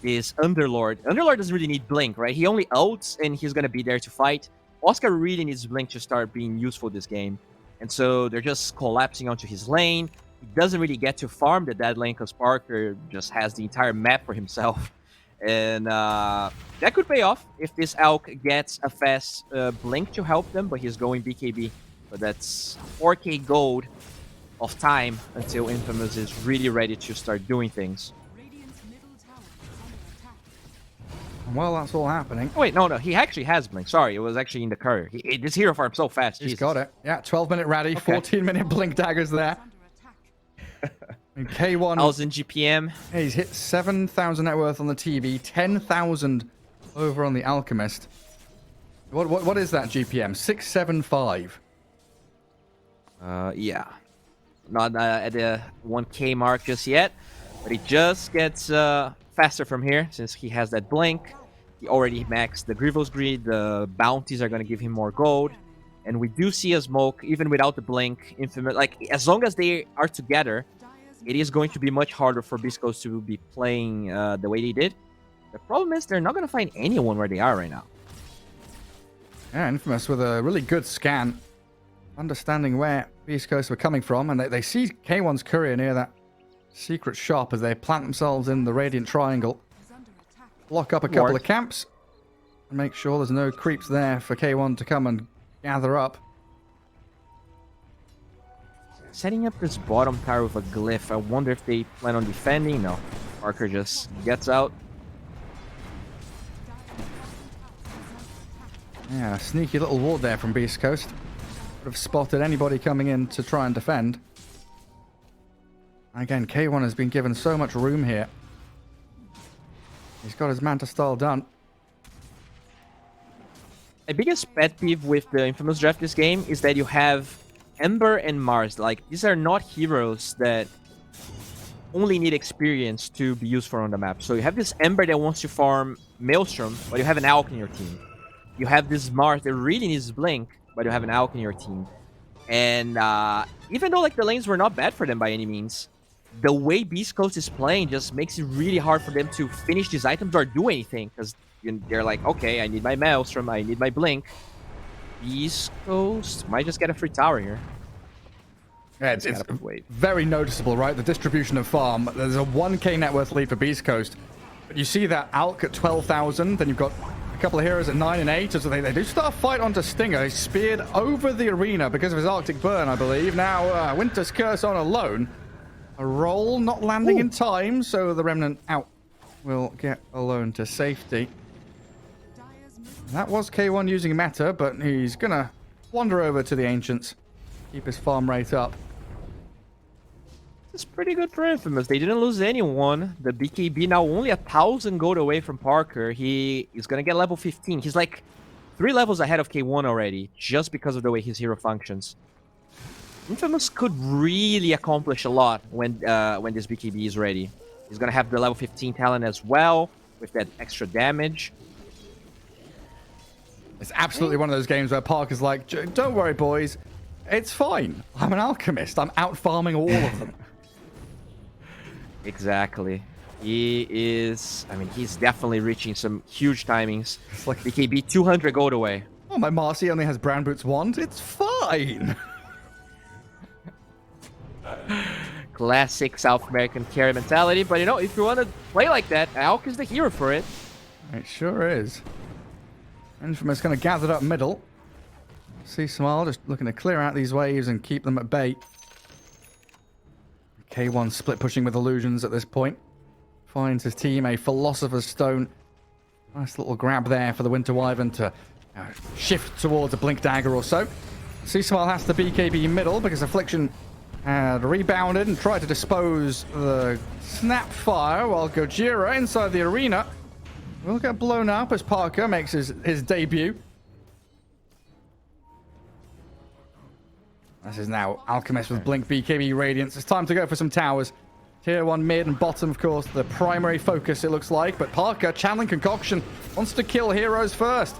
this Underlord. Underlord doesn't really need Blink, right? He only ults and he's gonna be there to fight. Oscar really needs Blink to start being useful this game. And so they're just collapsing onto his lane. He doesn't really get to farm the dead lane because Parker just has the entire map for himself. And that could pay off if this Alk gets a fast Blink to help them, but he's going BKB. But that's 4k gold of time until Infamous is really ready to start doing things. Well, that's all happening. Oh, wait, no, he actually has Blink. Sorry, it was actually in the courier. This hero farms so fast. He's Jesus. got it. Yeah, 12-minute rally, 14-minute Blink daggers there. And K1... 1,000 GPM. Yeah, he's hit 7,000 net worth on the TV, 10,000 over on the Alchemist. What is that GPM? 675. Yeah. Not at the 1k mark just yet, but he just gets faster from here since he has that Blink. He already maxed the Grievous Greed. The bounties are going to give him more gold. And we do see a smoke, even without the Blink. Infamous, like, as long as they are together, it is going to be much harder for Beastcoast to be playing the way they did. The problem is they're not going to find anyone where they are right now. Yeah, Infamous with a really good scan, understanding where Beastcoast were coming from, and they see K1's courier near that secret shop as they plant themselves in the Radiant Triangle. Lock up a couple of camps, and make sure there's no creeps there for K1 to come and gather up. Setting up this bottom tower with a glyph. I wonder if they plan on defending. No. Parker just gets out. Yeah, sneaky little ward there from Beastcoast. Would have spotted anybody coming in to try and defend. Again, K1 has been given so much room here. He's got his Manta style done. My biggest pet peeve with the Infamous draft this game is that you have Ember and Mars. Like, these are not heroes that only need experience to be useful on the map. So you have this Ember that wants to farm Maelstrom, but you have an Alk in your team. You have this Mars that really needs Blink, but you have an Alk in your team. And even though like the lanes were not bad for them by any means, the way Beastcoast is playing just makes it really hard for them to finish these items or do anything. Because they're like, okay, I need my Maelstrom, I need my Blink. Beastcoast might just get a free tower here. Yeah, it's very noticeable, right? The distribution of farm. There's a 1k net worth lead for Beastcoast. But you see that Alk at 12,000, then you've got a couple of heroes at 9 and 8. So they do start a fight onto Stinger. He's speared over the arena because of his Arctic Burn, I believe. Now, Winter's Curse on alone. A roll not landing in time, so the Remnant out will get alone to safety. That was K1 using meta, but he's going to wander over to the Ancients. Keep his farm rate up. It's pretty good for Infamous. They didn't lose anyone. The BKB now only 1,000 gold away from Parker. He is going to get level 15. He's like 3 levels ahead of K1 already, just because of the way his hero functions. Infamous could really accomplish a lot when this BKB is ready. He's going to have the level 15 talent as well, with that extra damage. It's absolutely one of those games where Parker's like, don't worry, boys. It's fine. I'm an alchemist. I'm out farming all of them. Exactly. He is... I mean, he's definitely reaching some huge timings. It's like, BKB 200 gold away. Oh, my Marcy only has Brown Boots wand. It's fine. Classic South American carry mentality. But, you know, if you want to play like that, Alk is the hero for it. It sure is. Infamous kind of gathered up middle. Sea Smile just looking to clear out these waves and keep them at bay. K1 split pushing with illusions at this point. Finds his team a Philosopher's Stone. Nice little grab there for the Winter Wyvern to shift towards a Blink Dagger or so. Sea Smile has to BKB middle because Affliction had rebounded and tried to dispose the Snap Fire while Gojira inside the arena will get blown up as Parker makes his debut. This is now Alchemist with Blink, BKB, Radiance. It's time to go for some towers. Tier 1 mid and bottom, of course, the primary focus, it looks like. But Parker, channeling Concoction, wants to kill heroes first.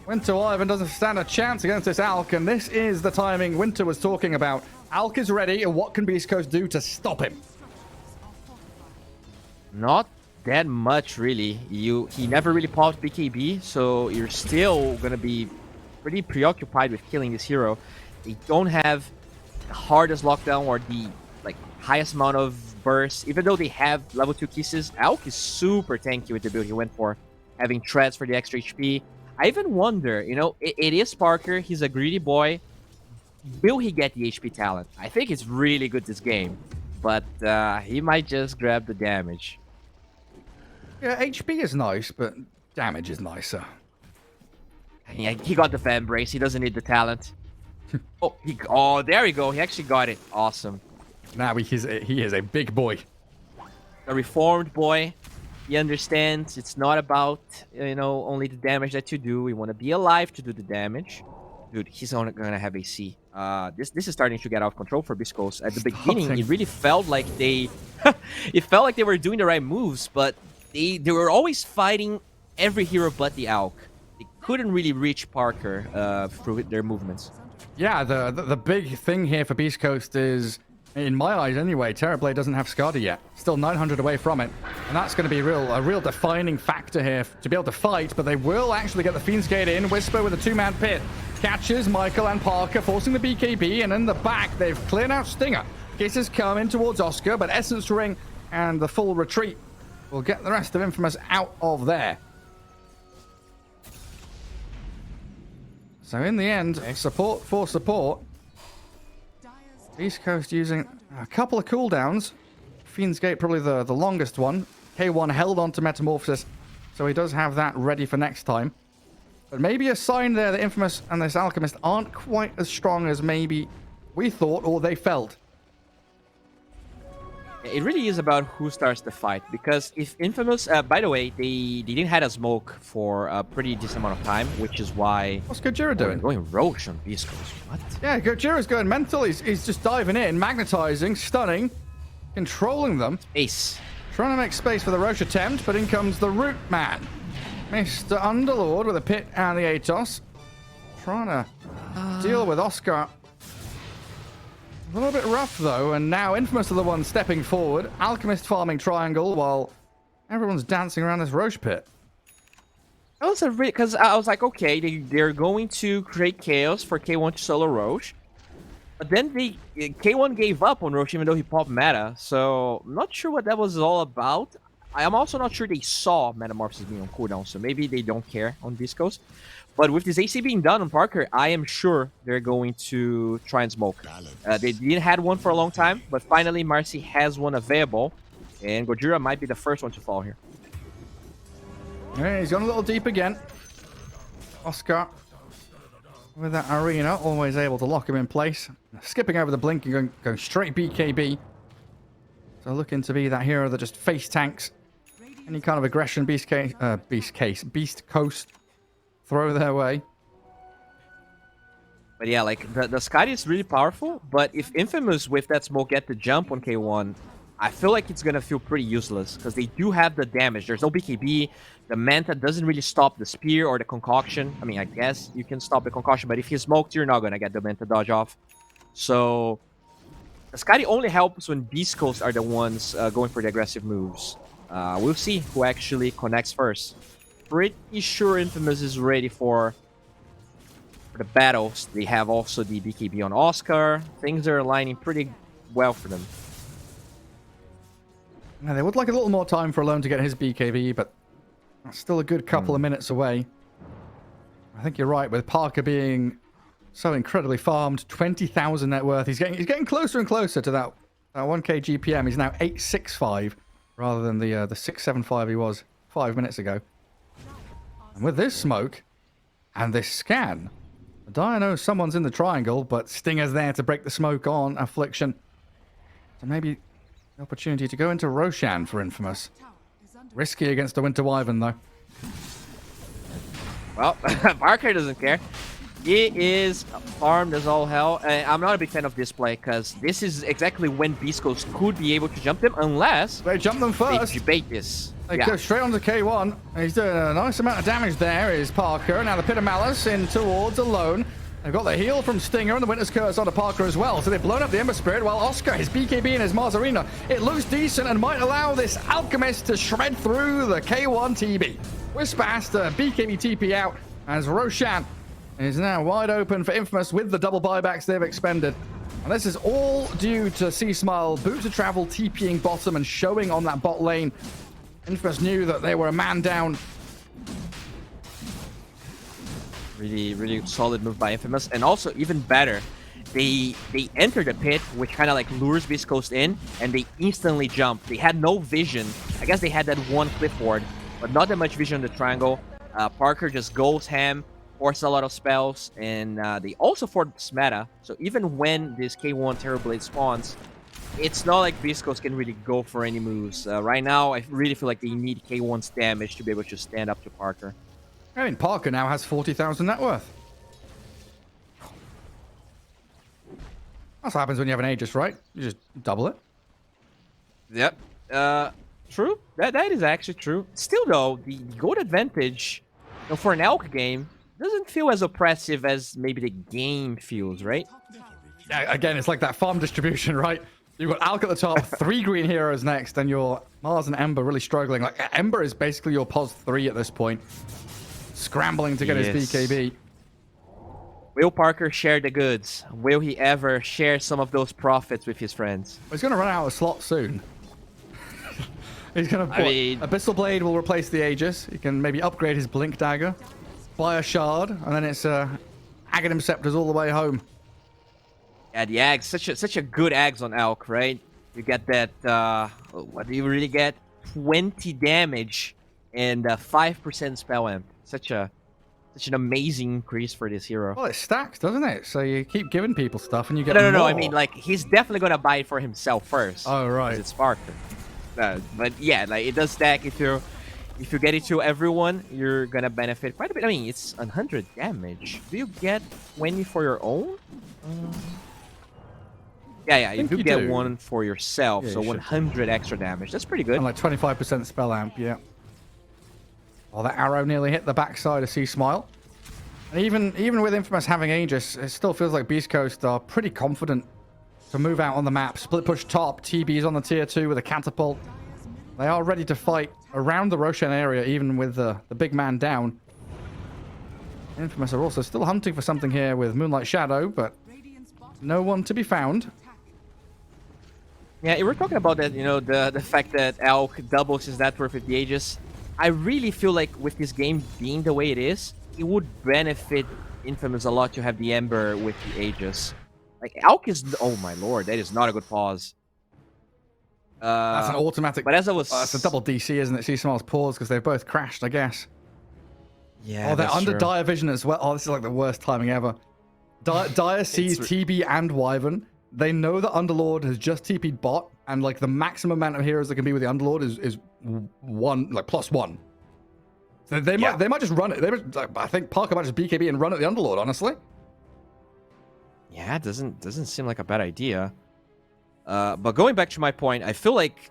Winter Wyvern doesn't stand a chance against this Alk, and this is the timing Winter was talking about. Alk is ready, and what can Beastcoast do to stop him? Not that much, really. He never really popped BKB, so you're still gonna be pretty preoccupied with killing this hero. They don't have the hardest lockdown or the highest amount of bursts, even though they have level 2 kisses. Alk is super tanky with the build he went for, having treads for the extra HP. I even wonder, it is Parker, he's a greedy boy. Will he get the HP talent? I think it's really good this game, but he might just grab the damage. Yeah, HP is nice, but damage is nicer. Yeah, he got the fan brace, he doesn't need the talent. Oh, there we go, he actually got it. Awesome. Now he is a big boy. A reformed boy. He understands it's not about, only the damage that you do. We want to be alive to do the damage. Dude, he's only gonna have AC. This is starting to get out of control for Beastcoast. At the beginning, it really felt like they were doing the right moves, but they were always fighting every hero but the Alk. They couldn't really reach Parker through their movements. Yeah, the big thing here for Beastcoast is, in my eyes anyway, Terrorblade doesn't have Skadi yet. Still 900 away from it. And that's going to be a real defining factor here to be able to fight, but they will actually get the Fiend's Gate in. Whisper with a 2-man pit. Catches Michael and Parker, forcing the BKB, and in the back, they've cleared out Stinger. Kisses come in towards Oscar, but Essence Ring and the full retreat will get the rest of Infamous out of there. So in the end, support for support. Beastcoast using a couple of cooldowns. Fiend's Gate probably the longest one. K1 held on to Metamorphosis, so he does have that ready for next time. But maybe a sign there that Infamous and this Alchemist aren't quite as strong as maybe we thought or they felt. It really is about who starts the fight, because if Infamous, by the way, they didn't have a smoke for a pretty decent amount of time, which is why... What's Gojira doing? Going Roche on Beastcoast. What? Yeah, Gojira's going mental. He's just diving in, magnetizing, stunning, controlling them. Ace. Trying to make space for the Roche attempt, but in comes the Root Man. Mr. Underlord with a pit and the Atos. Trying to deal with Oscar. A little bit rough, though, and now Infamous are the one stepping forward. Alchemist farming triangle while everyone's dancing around this Roche pit. That was because I was like, okay, they're going to create chaos for K1 to solo Roche. But then K1 gave up on Roche even though he popped meta, so I'm not sure what that was all about. I'm also not sure they saw Metamorphosis being on cooldown, so maybe they don't care on Beastcoast. But with this AC being done on Parker, I am sure they're going to try and smoke. They didn't have one for a long time, but finally Marcy has one available, and Gojira might be the first one to fall here. Yeah, he's gone a little deep again. Oscar with that arena, always able to lock him in place. Skipping over the blink and going straight BKB. So looking to be that hero that just face tanks any kind of aggression Beast Coast throw their way. But yeah, like the Skadi is really powerful, but if Infamous with that smoke get the jump on K1, I feel like it's gonna feel pretty useless because they do have the damage. There's no BKB. The Manta doesn't really stop the spear or the concoction. I mean, I guess you can stop the concoction, but if he's smoked, you're not gonna get the Manta dodge off. So the Skadi only helps when Beastcoast are the ones going for the aggressive moves. We'll see who actually connects first. Pretty sure Infamous is ready for the battles. They have also the BKB on Oscar. Things are aligning pretty well for them. Now, they would like a little more time for Alone to get his BKB, but that's still a good couple of minutes away. I think you're right, with Parker being so incredibly farmed, 20,000 net worth. He's getting closer and closer to that 1k GPM. He's now 865 rather than the 675 he was 5 minutes ago. And with this smoke and this scan, Dire knows someone's in the triangle, but Stinger's there to break the smoke on Affliction. So maybe the opportunity to go into Roshan for Infamous. Risky against the Winter Wyvern, though. Well, Parker doesn't care. He is farmed as all hell. I'm not a big fan of this play because this is exactly when Beastcoast could be able to jump them unless They jump them first. they debate this. They go straight onto K1. He's doing a nice amount of damage there, is Parker. Now the Pit of Malice in towards Alone. They've got the heal from Stinger and the Winter's Curse onto Parker as well. So they've blown up the Ember Spirit while Oscar, his BKB and his Marzarina. It looks decent and might allow this Alchemist to shred through the K1 TB. Wispas, the BKB TP out as Roshan is now wide open for Infamous with the double buybacks they've expended. And this is all due to C-Smile, Boot to Travel, TPing bottom and showing on that bot lane. Infamous knew that they were a man down. Really, really solid move by Infamous. And also, even better, they enter the pit, which kind of like lures Beastcoast in, and they instantly jump. They had no vision. I guess they had that one clipboard, but not that much vision on the triangle. Parker just goes ham, forces a lot of spells, and they also force meta. So even when this K1 Terrorblade spawns, it's not like Beastcoast can really go for any moves. Right now, I really feel like they need K1's damage to be able to stand up to Parker. I mean, Parker now has 40,000 net worth. That's what happens when you have an Aegis, right? You just double it. Yep. True. That is actually true. Still, though, the gold advantage for an Elk game doesn't feel as oppressive as maybe the game feels, right? Yeah, again, it's like that farm distribution, right? You've got Alk at the top, 3 green heroes next, and your Mars and Ember really struggling. Like, Ember is basically your POS 3 at this point. Scrambling to get his BKB. Will Parker share the goods? Will he ever share some of those profits with his friends? He's going to run out of slots soon. He's going to... Abyssal Blade will replace the Aegis. He can maybe upgrade his Blink Dagger, buy a Shard, and then it's Aghanim Scepters all the way home. Yeah, the Ags, such a good Ags on Elk, right? You get that, what do you really get? 20 damage and 5% spell amp. Such an amazing increase for this hero. Well, it stacks, doesn't it? So you keep giving people stuff and you get No. more. I mean, like, he's definitely going to buy it for himself first. Oh, right. It's Parker. But yeah, like, it does stack. If you get it to everyone, you're going to benefit quite a bit. I mean, it's 100 damage. Do you get 20 for your own? Yeah, you do get one for yourself, yeah, so 100 extra damage. That's pretty good. And like 25% spell amp, yeah. Oh, that arrow nearly hit the backside of C-Smile. And even with Infamous having Aegis, it still feels like Beastcoast are pretty confident to move out on the map. Split push top, TB's on the tier 2 with a catapult. They are ready to fight around the Roshan area, even with the big man down. Infamous are also still hunting for something here with Moonlight Shadow, but no one to be found. Yeah, we're talking about that, the fact that Elk doubles his net worth with the Aegis. I really feel like with this game being the way it is, it would benefit Infamous a lot to have the Ember with the Aegis. Like, Elk is... Oh my lord, that is not a good pause. That's an automatic... But as I was... That's a double DC, isn't it? C-Smile's pause because they've both crashed, I guess. Yeah, they're under Dire Vision as well. Oh, this is like the worst timing ever. Dire sees TB and Wyvern. They know that Underlord has just TP'd bot, and like the maximum amount of heroes that can be with the Underlord is one, like +1. So they might just run it. I think Parker might just BKB and run at the Underlord, honestly. Yeah, it doesn't seem like a bad idea. But going back to my point, I feel like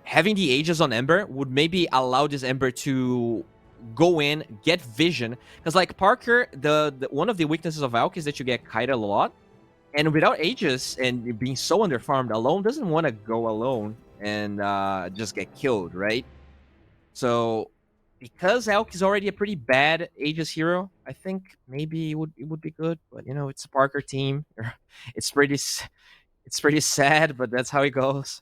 having the Aegis on Ember would maybe allow this Ember to go in, get vision. Because like Parker, the one of the weaknesses of Alk is that you get kited a lot. And without Aegis and being so underfarmed, Alone doesn't want to go alone and just get killed, right? So because Elk is already a pretty bad Aegis hero, I think maybe it would be good. But it's a Parker team. It's pretty sad, but that's how it goes.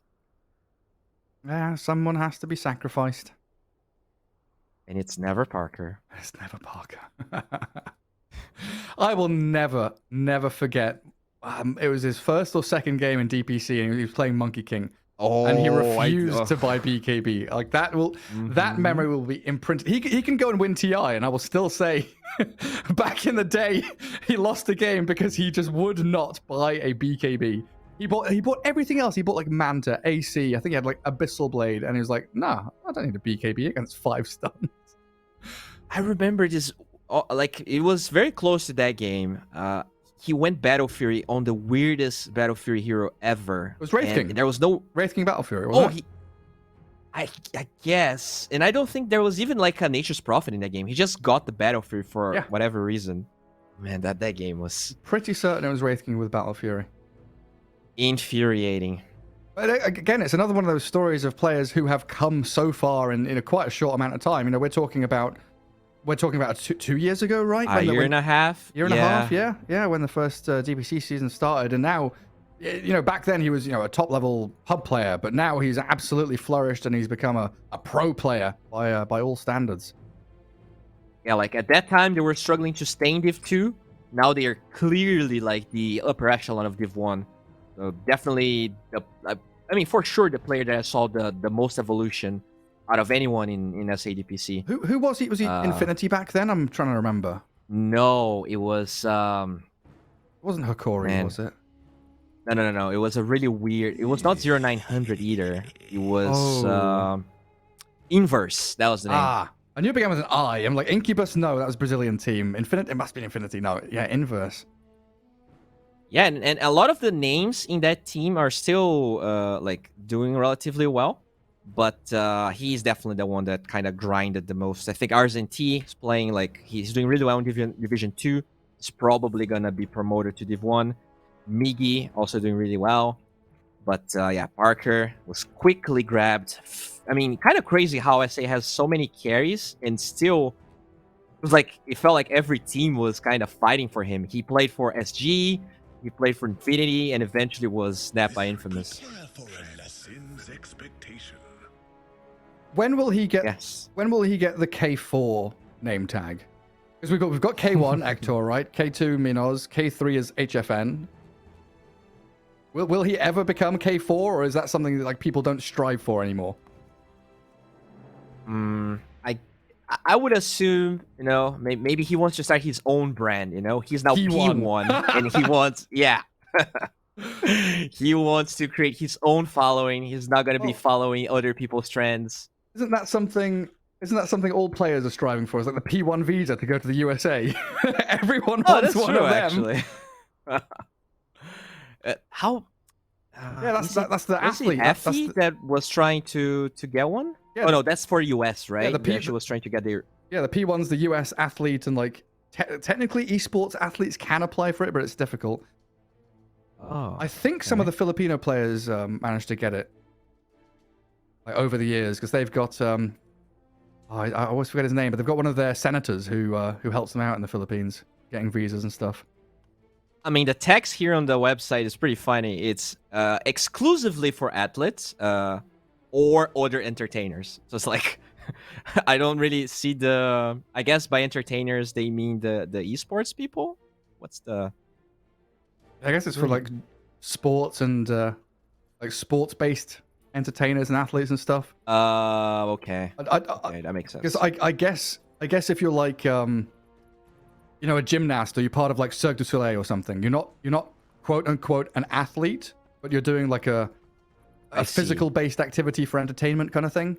Yeah, someone has to be sacrificed. And it's never Parker. It's never Parker. I will never forget. It was his first or second game in DPC, and he was playing Monkey King. Oh, and he refused to buy BKB. Like that that memory will be imprinted. He can go and win TI, and I will still say, back in the day, he lost a game because he just would not buy a BKB. He bought everything else. He bought like Manta, AC. I think he had like Abyssal Blade, and he was like, "Nah, I don't need a BKB against 5 stuns." I remember this. like it was very close to that game. He went Battle Fury on the weirdest Battle Fury hero ever. It was Wraith and King. There was no Wraith King Battle Fury, wasn't it? I guess, and I don't think there was even like a Nature's Prophet in that game. He just got the Battle Fury for whatever reason. Man, that game was Pretty certain it was Wraith King with Battle Fury. infuriating. But again, it's another one of those stories of players who have come so far in quite a short amount of time. You know, we're talking about 2 years ago, right? A year and a half. Year and a half, yeah, when the first DPC season started, and now, you know, back then he was, you know, a top-level hub player, but now he's absolutely flourished and he's become a pro player by all standards. Yeah, like at that time they were struggling to stay in Div 2. Now they are clearly like the upper echelon of Div 1. So definitely, I mean, for sure, the player that I saw the most evolution out of anyone in SADPC. Who was he? Was he Infinity back then? I'm trying to remember. No, it was. It wasn't Hikori, was it? No. It was a really weird. It was not 0900 either. It was Inverse. That was the name. I knew it began with an I. I'm like, Incubus, no, that was Brazilian team. Infinity, it must be Infinity, no. Yeah, Inverse. Yeah, and a lot of the names in that team are still like doing relatively well, but he's definitely the one that kind of grinded the most. I think RZNT is playing like he's doing really well in Division 2. He's probably gonna be promoted to Div 1. Miggy also doing really well, but yeah, Parker was quickly grabbed. I mean, kind of crazy how SA has so many carries and still it was like it felt like every team was kind of fighting for him. He played for SG, he played for Infinity, and eventually was snapped by Infamous. When will he get? Yes. When will he get the K4 name tag? Because we've got K1 Ektor, right? K2 Minoz, K3 is HFN. Will he ever become K4, or is that something that like people don't strive for anymore? I would assume, you know, maybe he wants to start his own brand, you know? He's now P1 and he wants, he wants to create his own following. He's not going to be following other people's trends. Isn't that something all players are striving for? It's like the P1 visa to go to the USA. Everyone wants one of them. Actually. How? Yeah, that's the athlete. That was trying to get one. Yeah, oh no, that's for US, right? Yeah, the was trying to get their. Yeah, the P1's the US athlete, and like technically esports athletes can apply for it, but it's difficult. Oh, I think some of the Filipino players managed to get it like over the years because they've got I always forget his name, but they've got one of their senators who helps them out in the Philippines getting visas and stuff. I mean, the text here on the website is pretty funny. It's exclusively for athletes or other entertainers. So it's like, I don't really see the... I guess by entertainers, they mean the esports people? What's the... I guess it's for like sports and like sports-based entertainers and athletes and stuff. Okay. Okay, that makes sense. Because I guess if you're like... you know, a gymnast, or you're part of like Cirque du Soleil or something. You're not quote unquote an athlete, but you're doing like a physical based activity for entertainment kind of thing.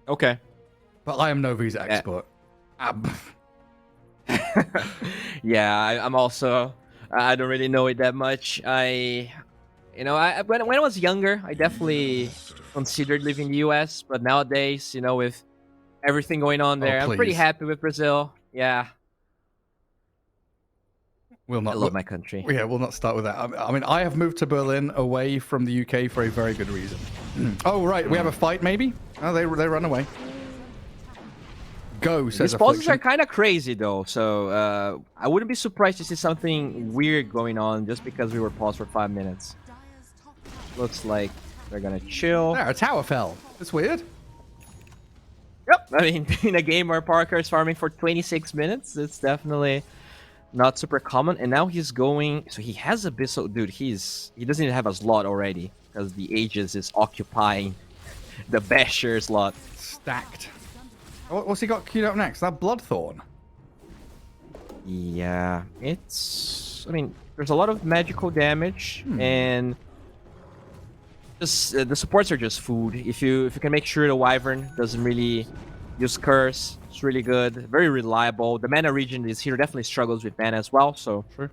Okay. But I am no visa expert. Yeah, I'm also. I don't really know it that much. When I was younger, I definitely considered living in the US, but nowadays, you know, with everything going on there, I'm pretty happy with Brazil. Yeah. I love my country. Yeah, we'll not start with that. I mean, I have moved to Berlin away from the UK for a very good reason. Oh, right. We have a fight, maybe? Oh, they run away. Go, says These pauses are kind of crazy, though. So I wouldn't be surprised to see something weird going on just because we were paused for 5 minutes. Looks like they're going to chill. There, a tower fell. That's weird. Yep. I mean, in a game where Parker is farming for 26 minutes, it's definitely... not super common, and now he's going. So he has a Abyssal, dude. He doesn't even have a slot already because the Aegis is occupying the Basher slot. Stacked. What's he got queued up next? That Bloodthorn. Yeah, it's. I mean, there's a lot of magical damage, and just the supports are just food. If you can make sure the Wyvern doesn't really Use Curse. It's really good. Very reliable. The mana region is here definitely struggles with mana as well. So True.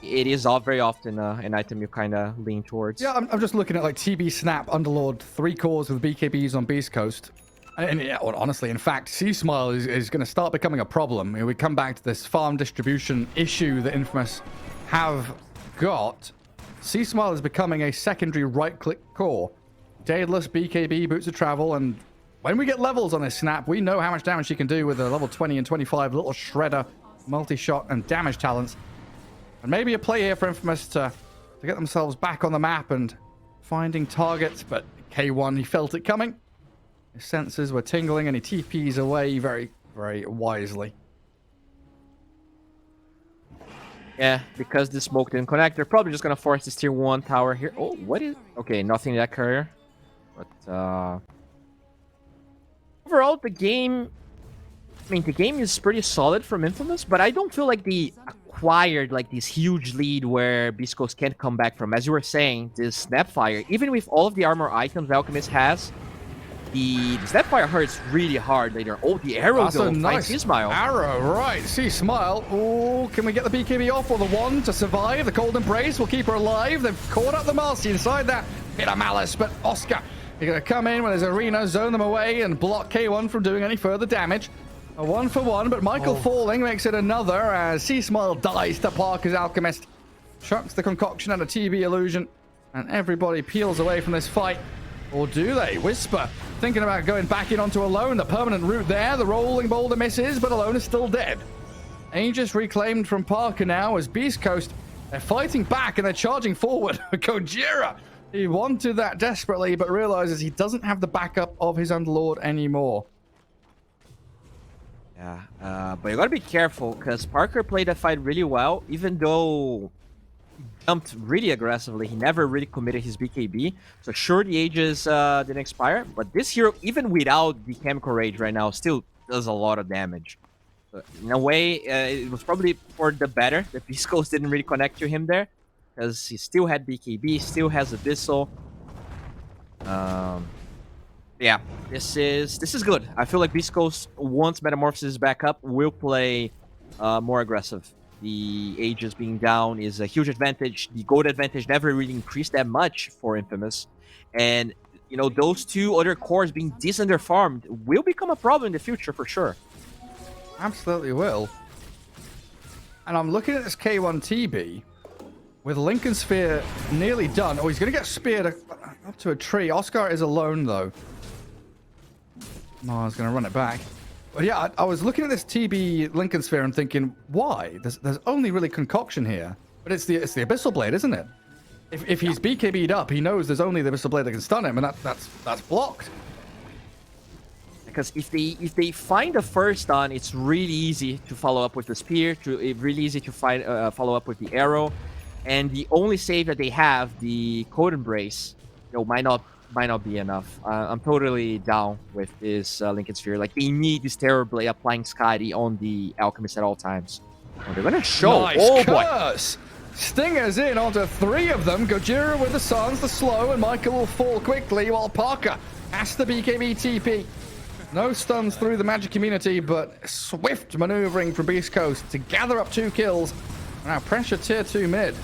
it is all very often an item you kind of lean towards. Yeah, I'm just looking at like TB Snap, Underlord, 3 cores with BKBs on Beastcoast. And yeah, well, honestly, in fact, C-Smile is going to start becoming a problem. We come back to this farm distribution issue that Infamous have got. C-Smile is becoming a secondary right-click core. Daedalus, BKB, Boots of Travel, and when we get levels on this Snap, we know how much damage she can do with a level 20 and 25 little shredder, multi-shot, and damage talents. And maybe a play here for Infamous to get themselves back on the map and finding targets, but K1, he felt it coming. His senses were tingling and he TPs away very, very wisely. Yeah, because the smoke didn't connect, they're probably just going to force this tier 1 tower here. Oh, what is... Okay, nothing in that courier. But, overall, the game... I mean, the game is pretty solid from Infamous, but I don't feel like they acquired, like, this huge lead where Beastcoast can't come back from. As you were saying, this Snapfire, even with all of the armor items Alchemist has, the Snapfire hurts really hard later. Oh, the arrow That's a nice C-Smile. arrow, right. C-Smile. Oh, can we get the BKB off or the one to survive? The Cold Embrace will keep her alive. They've caught up the Marcy inside that bit of malice, but Oscar, you're going to come in with his arena, zone them away, and block K1 from doing any further damage. A 1-for-1, but Michael falling makes it another as C-Smile dies to Parker's Alchemist. Chucks the concoction and a TB illusion, and everybody peels away from this fight. Or do they? Whisper thinking about going back in onto Alone. The permanent route there. The rolling boulder misses, but Alone is still dead. Aegis reclaimed from Parker now as Beastcoast. They're fighting back and they're charging forward. Gojira, he wanted that desperately, but realizes he doesn't have the backup of his Underlord anymore. Yeah, but you gotta be careful because Parker played that fight really well, even though he jumped really aggressively. He never really committed his BKB. So sure, the Aegis didn't expire, but this hero, even without the Chemical Rage right now, still does a lot of damage. So in a way, it was probably for the better that Beastcoast didn't really connect to him there, because he still had BKB, still has Abyssal. Yeah, this is good. I feel like Beastcoast, once Metamorphosis is back up, will play more aggressive. The Aegis being down is a huge advantage. The gold advantage never really increased that much for Infamous. And, you know, those two other cores being dis-underfarmed will become a problem in the future for sure. Absolutely will. And I'm looking at this K1 TB with Lincoln Sphere nearly done. Oh, he's going to get speared up to a tree. Oscar is alone, though. Mars going to run it back. But yeah, I was looking at this TB Lincoln Sphere and thinking, why? There's only really concoction here. But it's the Abyssal Blade, isn't it? If he's BKB'd up, he knows there's only the Abyssal Blade that can stun him, and that's blocked. Because if they find the first stun, it's really easy to follow up with the spear. Really easy to follow up with the arrow, and the only save that they have, the Code Embrace, you know, might not be enough. I'm totally down with this Lincoln Sphere. Like, they need this Terror Blade applying Skadi on the Alchemist at all times. Oh, they're gonna show. Nice oh curse. Boy! Stingers in onto 3 of them. Gojira with the Suns, the slow, and Michael will fall quickly while Parker has the BKB TP. No stuns through the magic community, but swift maneuvering from Beastcoast to gather up 2 kills. Now pressure tier 2 mid.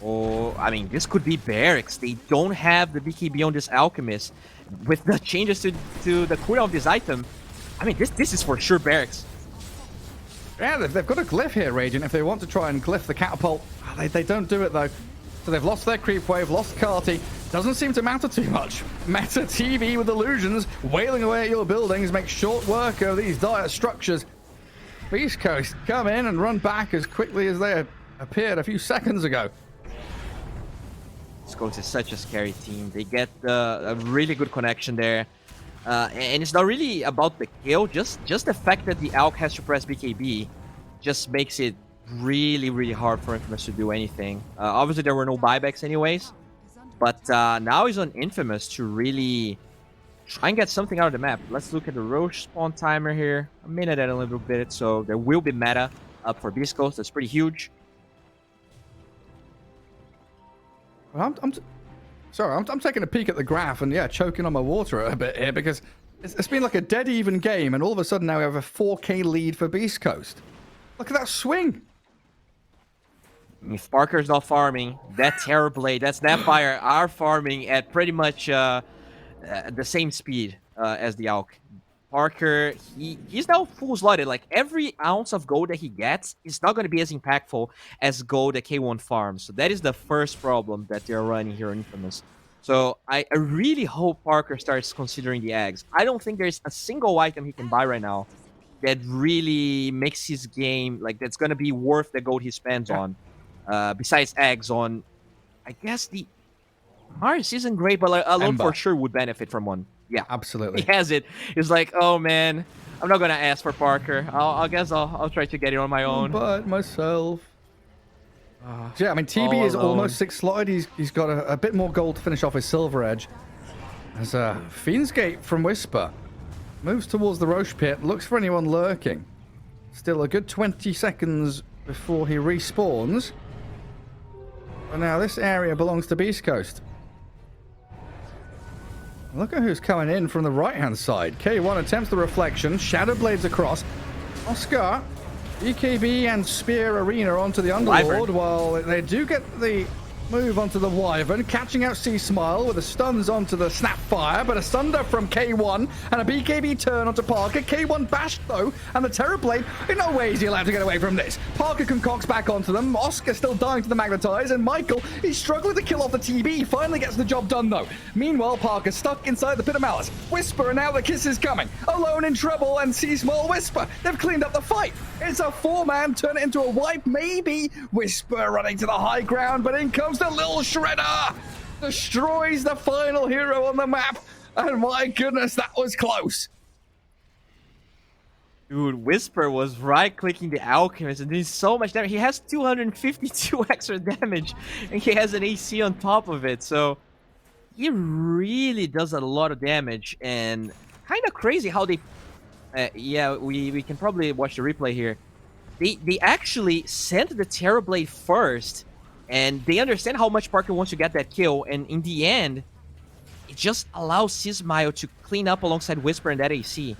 Oh, I mean, this could be Barracks. They don't have the BKB on this Alchemist. With the changes to the cooldown of this item, I mean, this is for sure Barracks. Yeah, they've got a glyph here, Radiant, if they want to try and glyph the catapult. They don't do it, though. So they've lost their creep wave, lost Carty. Doesn't seem to matter too much. Meta TV with illusions, wailing away at your buildings, makes short work of these dire structures. Beastcoast come in and run back as quickly as they appeared a few seconds ago. Beastcoast is such a scary team. They get a really good connection there. And it's not really about the kill, just the fact that the Alch has to press BKB just makes it really, really hard for Infamous to do anything. Obviously, there were no buybacks anyways, but now he's on Infamous to really try and get something out of the map. Let's look at the Roche spawn timer here. A minute and a little bit, so there will be meta up for Beastcoast. That's pretty huge. Well, I'm taking a peek at the graph and, yeah, choking on my water a bit here because It's been like a dead even game, and all of a sudden now we have a 4K lead for Beastcoast. Look at that swing. If Parker's not farming, that Terrorblade, that Snapfire are farming at pretty much the same speed as the Alk. Parker, he's now full slotted. Like, every ounce of gold that he gets is not going to be as impactful as gold that K1 farms. So that is the first problem that they're running here on Infamous. So I really hope Parker starts considering the eggs. I don't think there's a single item he can buy right now that really makes his game, like, that's going to be worth the gold he spends on. Besides eggs on, I guess the Mars isn't great, but Alone for sure would benefit from one. Yeah, absolutely. He has it. It's like, oh man, I'm not gonna ask for Parker. I guess I'll try to get it on my own. But myself. Yeah, I mean, TB is almost 6 slotted. He's got a bit more gold to finish off his Silver Edge. As Fiend's Gate from Whisper moves towards the Roche pit, looks for anyone lurking. Still a good 20 seconds before he respawns. But now this area belongs to Beastcoast. Look at who's coming in from the right-hand side. K1 attempts the reflection. Shadow Blades across. Oscar, EKB, and Spear Arena onto the Underlord. While they do get the move onto the Wyvern. Catching out C-Smile with the stuns onto the Snapfire. But a Sunder from K1 and a BKB turn onto Parker. K1 bashed, though. And the Terrorblade, in no way is he allowed to get away from this. Parker concocts back onto them. Oscar still dying to the Magnetize. And Michael, he's struggling to kill off the TB. Finally gets the job done, though. Meanwhile, Parker stuck inside the Pit of Malice. Whisper, and now the kiss is coming. Alone in trouble, and C-Small Whisper. They've cleaned up the fight. It's a 4-man, turn it into a wipe, maybe. Whisper running to the high ground, but in comes the little Shredder. Destroys the final hero on the map. And my goodness, that was close. Dude, Whisper was right-clicking the Alchemist and doing so much damage. He has 252 extra damage, and he has an AC on top of it. So he really does a lot of damage, and kind of crazy how they... yeah, we can probably watch the replay here. They actually sent the Terrorblade first, and they understand how much Parker wants to get that kill, and in the end, it just allows C-Smile to clean up alongside Whisper and that AC.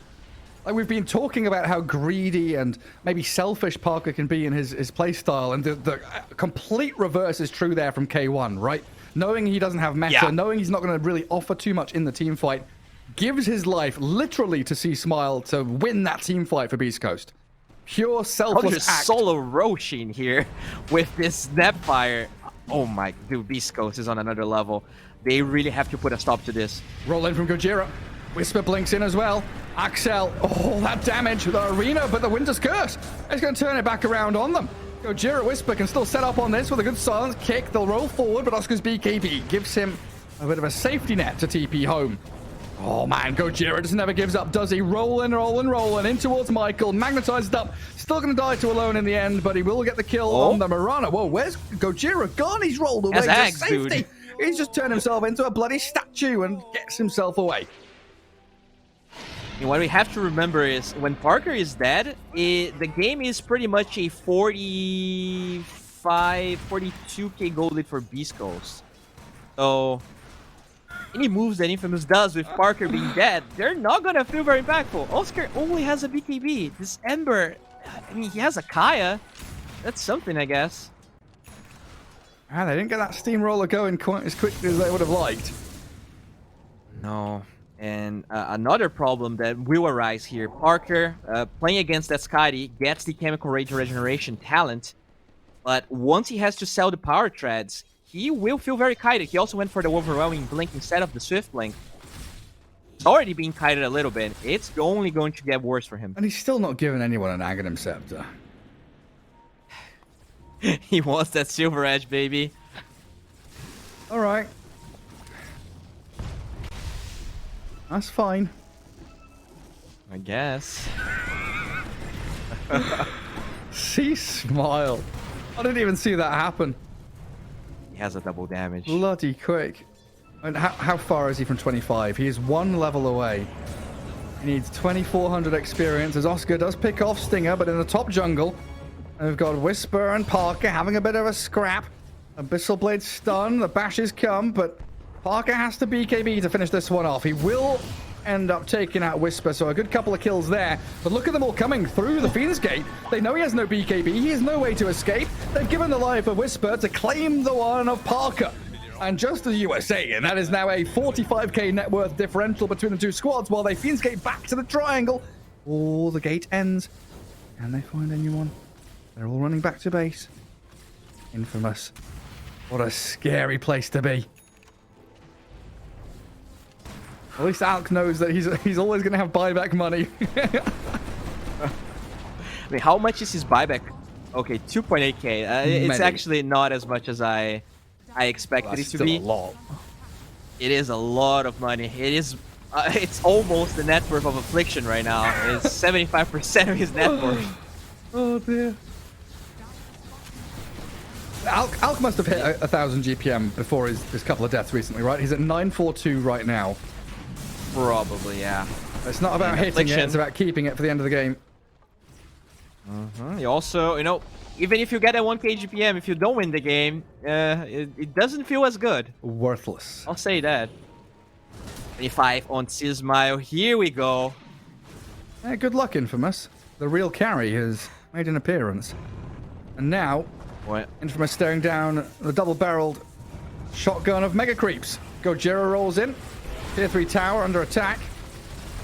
Like, we've been talking about how greedy and maybe selfish Parker can be in his playstyle, and the complete reverse is true there from K1, right? Knowing he doesn't have meta, knowing he's not going to really offer too much in the team fight, gives his life literally to C-Smile to win that team fight for Beastcoast. Pure selfless act. Solo Roshin here with this Snapfire. Oh my, dude, Beastcoast is on another level. They really have to put a stop to this. Roll in from Gojira. Whisper blinks in as well. Axel, oh, that damage with the Arena, but the Winter's Curse is going to turn it back around on them. Gojira Whisper can still set up on this with a good silence kick. They'll roll forward, but Oscar's BKB gives him a bit of a safety net to TP home. Oh man, Gojira just never gives up, does he? Rolling in towards Michael, magnetized up, still gonna die to Alone in the end, but he will get the kill on the Mirana. Whoa, where's Gojira gone? He's rolled away to safety. Dude. He's just turned himself into a bloody statue and gets himself away. And what we have to remember is when Parker is dead, the game is pretty much a 45, 42k gold lead for Beastcoast. So any moves that Infamous does with Parker being dead, they're not gonna feel very impactful. Oscar only has a BKB. This Ember, I mean, he has a Kaya. That's something, I guess. They didn't get that steamroller going quite as quickly as they would have liked. No. And another problem that will arise here, Parker, playing against that Skady, gets the Chemical Rage Regeneration talent, but once he has to sell the Power Treads, he will feel very kited. He also went for the Overwhelming Blink instead of the Swift Blink. It's already being kited a little bit. It's only going to get worse for him. And he's still not giving anyone an Aghanim Scepter. He wants that Silver Edge, baby. All right. That's fine. I guess. C-Smile. I didn't even see that happen. He has a double damage. Bloody quick. And how far is he from 25? He is 1 level away. He needs 2,400 experience as Oscar does pick off Stinger, but in the top jungle, and we've got Whisper and Parker having a bit of a scrap. Abyssal Blade stun, the bashes come, but Parker has to BKB to finish this one off. He will end up taking out Whisper, so a good couple of kills there. But look at them all coming through the Phoenix Gate. They know he has no BKB. He has no way to escape. They've given the life of Whisper to claim the one of Parker. And just as you were saying, that is now a 45k net worth differential between the two squads, while they Phoenix Gate back to the triangle. Oh, the gate ends. Can they find anyone? They're all running back to base. Infamous. What a scary place to be. At least Alk knows that he's always going to have buyback money. I mean, how much is his buyback? Okay, 2.8k. It's actually not as much as I expected it to be. A lot. It is a lot of money. It is. It's almost the net worth of Affliction right now. It's 75% of his net worth. Oh dear. Alk must have hit 1,000 GPM before his couple of deaths recently, right? He's at 942 right now. Probably, yeah. It's not about hitting it, it's about keeping it for the end of the game. You also, even if you get a 1k GPM, if you don't win the game, it doesn't feel as good. Worthless. I'll say that. 25 on Smile. Here we go. Good luck, Infamous. The real carry has made an appearance. And now, What? Infamous staring down the double-barreled shotgun of Mega Creeps. Gojira rolls in. Tier 3 tower under attack.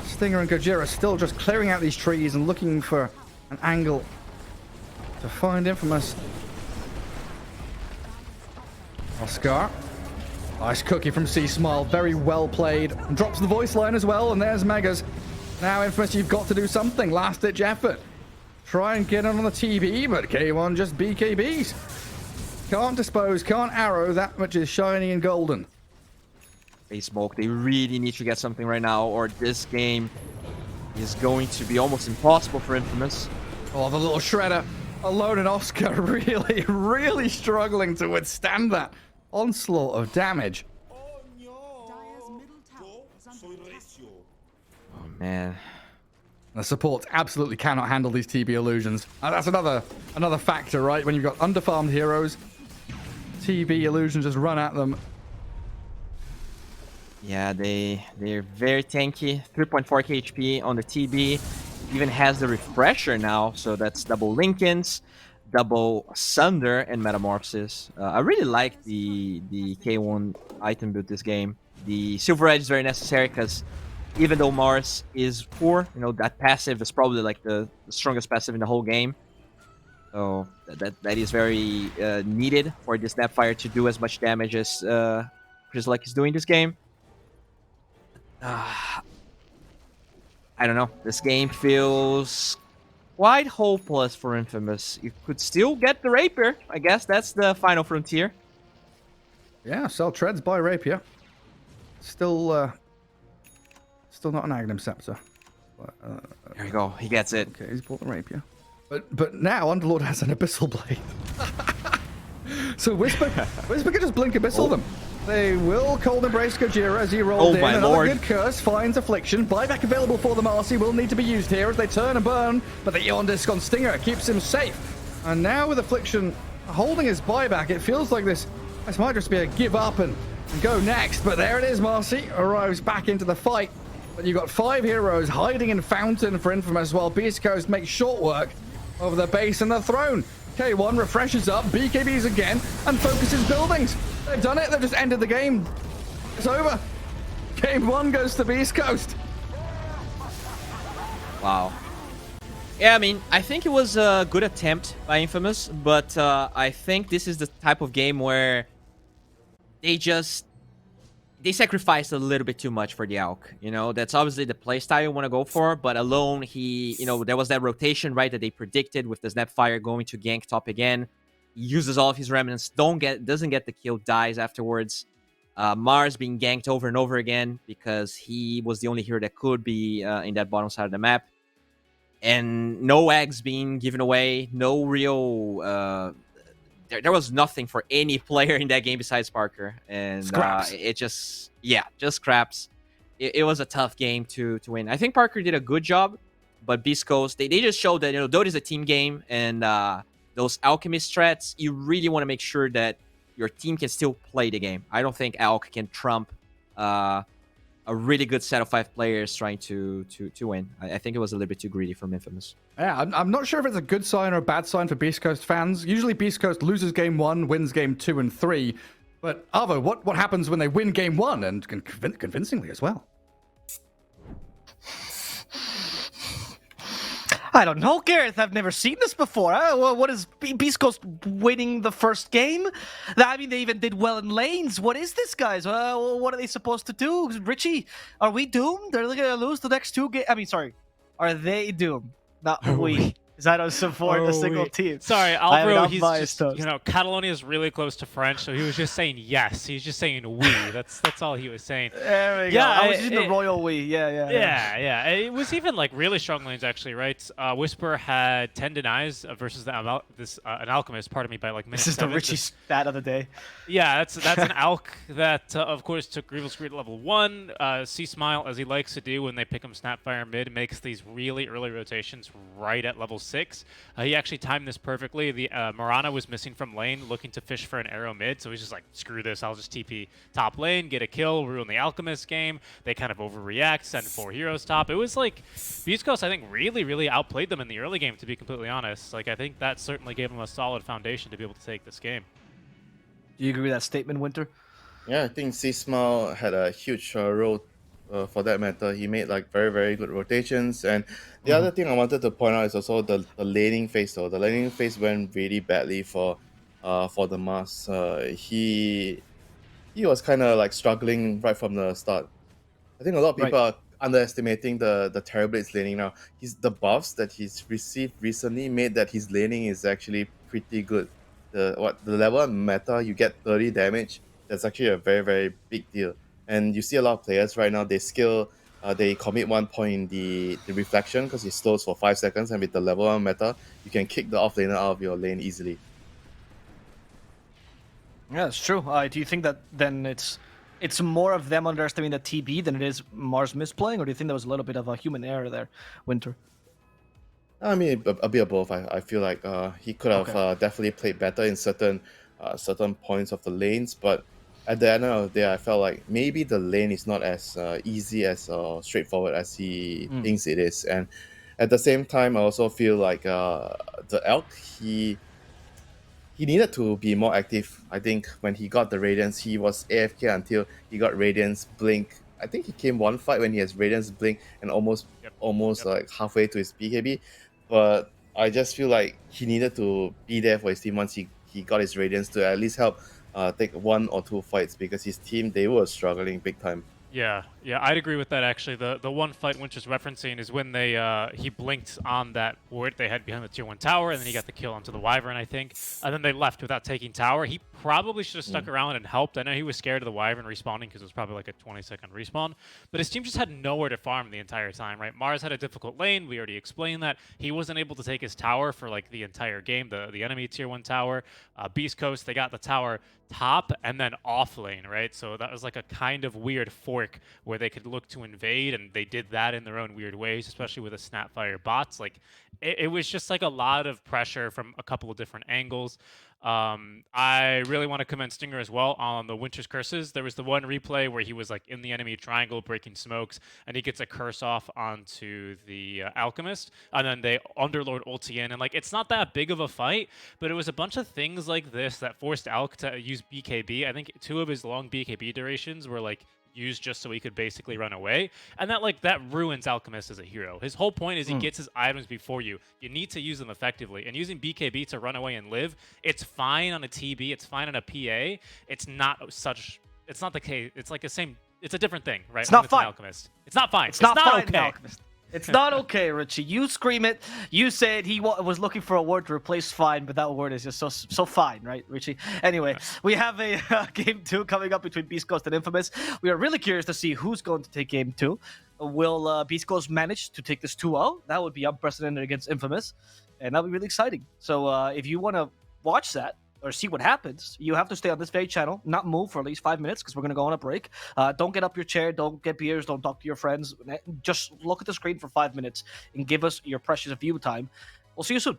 Stinger and Gojira still just clearing out these trees and looking for an angle to find Infamous. Oscar. Nice cookie from C-Smile. Very well played. And drops the voice line as well. And there's Megas. Now, Infamous, you've got to do something. Last-ditch effort. Try and get in on the TB, but K1 just BKBs. Can't dispose, can't arrow that which is shiny and golden. They smoke. They really need to get something right now, or this game is going to be almost impossible for Infamous. Oh, the little shredder. Alone and Oscar really struggling to withstand that onslaught of damage. Oh, man. The support absolutely cannot handle these TB illusions. That's another factor, right? When you've got underfarmed heroes, TB illusions just run at them. Yeah, they're very tanky. 3.4k HP on the TB. Even has the refresher now, so that's double Lincolns, double Sunder, and Metamorphosis. I really like the K1 item build this game. The Silver Edge is very necessary because even though Mars is poor, that passive is probably like the strongest passive in the whole game. So that is very needed for this Snapfire to do as much damage as Chris Luck is doing this game. I don't know. This game feels quite hopeless for Infamous. You could still get the Rapier. I guess that's the final frontier. Yeah, sell treads, buy Rapier. Still not an Agnum Scepter. There we go. He gets it. Okay, he's bought the Rapier. But now Underlord has an Abyssal Blade. So Whisper can just blink Abyssal them. They will cold embrace Gojira as he rolls in. My Another lord. good curse finds Affliction. Buyback available for the Marcy will need to be used here as they turn and burn, but the Eon Disc on Stinger keeps him safe. And now with Affliction holding his buyback, it feels like this might just be a give up and go next. But there it is, Marcy arrives back into the fight. But you've got 5 heroes hiding in Fountain for Infamous while Beastcoast makes short work over the base and the throne. K1 refreshes up, BKBs again, and focuses buildings. They've done it. They've just ended the game. It's over. Game 1 goes to Beastcoast. Wow. Yeah, I mean, I think it was a good attempt by Infamous, but I think this is the type of game where they sacrificed a little bit too much for the Alk. That's obviously the playstyle you want to go for, but alone, there was that rotation, right, that they predicted with the Snapfire going to gank top again. He uses all of his remnants, doesn't get the kill, dies afterwards. Mars being ganked over and over again because he was the only hero that could be in that bottom side of the map. And no eggs being given away, no real... There was nothing for any player in that game besides Parker. And it just scraps. It was a tough game to win. I think Parker did a good job, but Beastcoast, they just showed that, though it is a team game and those Alchemist threats, you really want to make sure that your team can still play the game. I don't think Alk can trump a really good set of 5 players trying to win. I think it was a little bit too greedy from Infamous. Yeah, I'm not sure if it's a good sign or a bad sign for Beast Coast fans. Usually Beast Coast loses game 1, wins game 2 and 3. But Arvo, what happens when they win game 1 and convincingly as well? I don't know, Gareth. I've never seen this before. What is Beast Coast winning the first game? I mean, they even did well in lanes. What is this, guys? What are they supposed to do? Richie, are we doomed? They're going to lose the next 2 games. I mean, sorry. Are they doomed? Not we. Because I don't support a single team. Sorry, Alvaro, he's biased just, Catalonia is really close to French, so he was just saying yes. He's just saying oui. That's all he was saying. There we go. I was using the royal we. Yeah. It was even like really strong lanes actually, right? Whisper had 10 denies versus an Alchemist, pardon me, by like minute This is 7. the Richie stat of the day. Yeah, that's an Alk that, of course, took Grievous Greed at level 1. C-Smile, as he likes to do when they pick him Snapfire mid, makes these really early rotations right at level 6. He actually timed this perfectly. The Mirana was missing from lane, looking to fish for an arrow mid, so he's just like, screw this, I'll just TP top lane, get a kill, ruin the Alchemist game. They kind of overreact, send 4 heroes top. It was like, Beast Coast, I think, really outplayed them in the early game, to be completely honest. Like, I think that certainly gave them a solid foundation to be able to take this game. Do you agree with that statement, Winter? Yeah, I think C-Smile had a huge role for that matter. He made like very good rotations, and the other thing I wanted to point out is also the laning phase. Though the laning phase went really badly for the Mars. He was kind of like struggling right from the start. I think a lot of people are underestimating the Terrorblades laning now. The buffs that he's received recently made that his laning is actually pretty good. The level of meta, you get 30 damage. That's actually a very big deal. And you see a lot of players right now, they commit 1 point in the reflection because it slows for 5 seconds, and with the level 1 meta, you can kick the offlaner out of your lane easily. Yeah, it's true. Do you think that then it's more of them underestimating the TB than it is Mars misplaying, or do you think there was a little bit of a human error there, Winter? I mean, a bit of both. I feel like he could have definitely played better in certain points of the lanes, but at the end of the day, I felt like maybe the lane is not as easy as straightforward as he thinks it is. And at the same time, I also feel like the Elk, he needed to be more active. I think when he got the Radiance, he was AFK until he got Radiance Blink. I think he came one fight when he has Radiance Blink and almost like halfway to his BKB. But I just feel like he needed to be there for his team once he got his Radiance to at least help take 1 or 2 fights, because his team, they were struggling big time. Yeah, I'd agree with that actually. The one fight Winter's referencing is when he blinked on that ward they had behind the tier 1 tower, and then he got the kill onto the Wyvern, I think. And then they left without taking tower. He probably should have stuck around and helped. I know he was scared of the Wyvern respawning because it was probably like a 20-second respawn, but his team just had nowhere to farm the entire time, right? Mars had a difficult lane. We already explained that. He wasn't able to take his tower for like the entire game, the enemy tier 1 tower. Beast Coast, they got the tower top and then off lane, right? So that was like a kind of weird fork where they could look to invade, and they did that in their own weird ways, especially with the Snapfire bots. Like it was just like a lot of pressure from a couple of different angles. I really want to commend Stinger as well on the Winter's Curses. There was the one replay where he was like in the enemy triangle breaking smokes, and he gets a curse off onto the Alchemist, and then they Underlord ulti in, and like it's not that big of a fight, but it was a bunch of things like this that forced Alk to use BKB. I think 2 of his long BKB durations were like used just so he could basically run away, and that ruins Alchemist as a hero. His whole point is he gets his items before you. You need to use them effectively, and using BKB to run away and live, it's fine on a TB, it's fine on a PA. It's not the case. It's like it's a different thing, right? It's not fine. Alchemist. It's not fine. It's not fine, okay. Alchemist. It's not okay, Richie. You scream it. You said he was looking for a word to replace fine, but that word is just so fine, right, Richie? Anyway, we have a game 2 coming up between Beast Coast and Infamous. We are really curious to see who's going to take game 2. Will Beast Coast manage to take this 2-0? That would be unprecedented against Infamous, and that would be really exciting. So if you want to watch that or see what happens, you have to stay on this very channel, not move for at least 5 minutes, because we're going to go on a break. Don't get up your chair, don't get beers, don't talk to your friends. Just look at the screen for 5 minutes and give us your precious view time. We'll see you soon.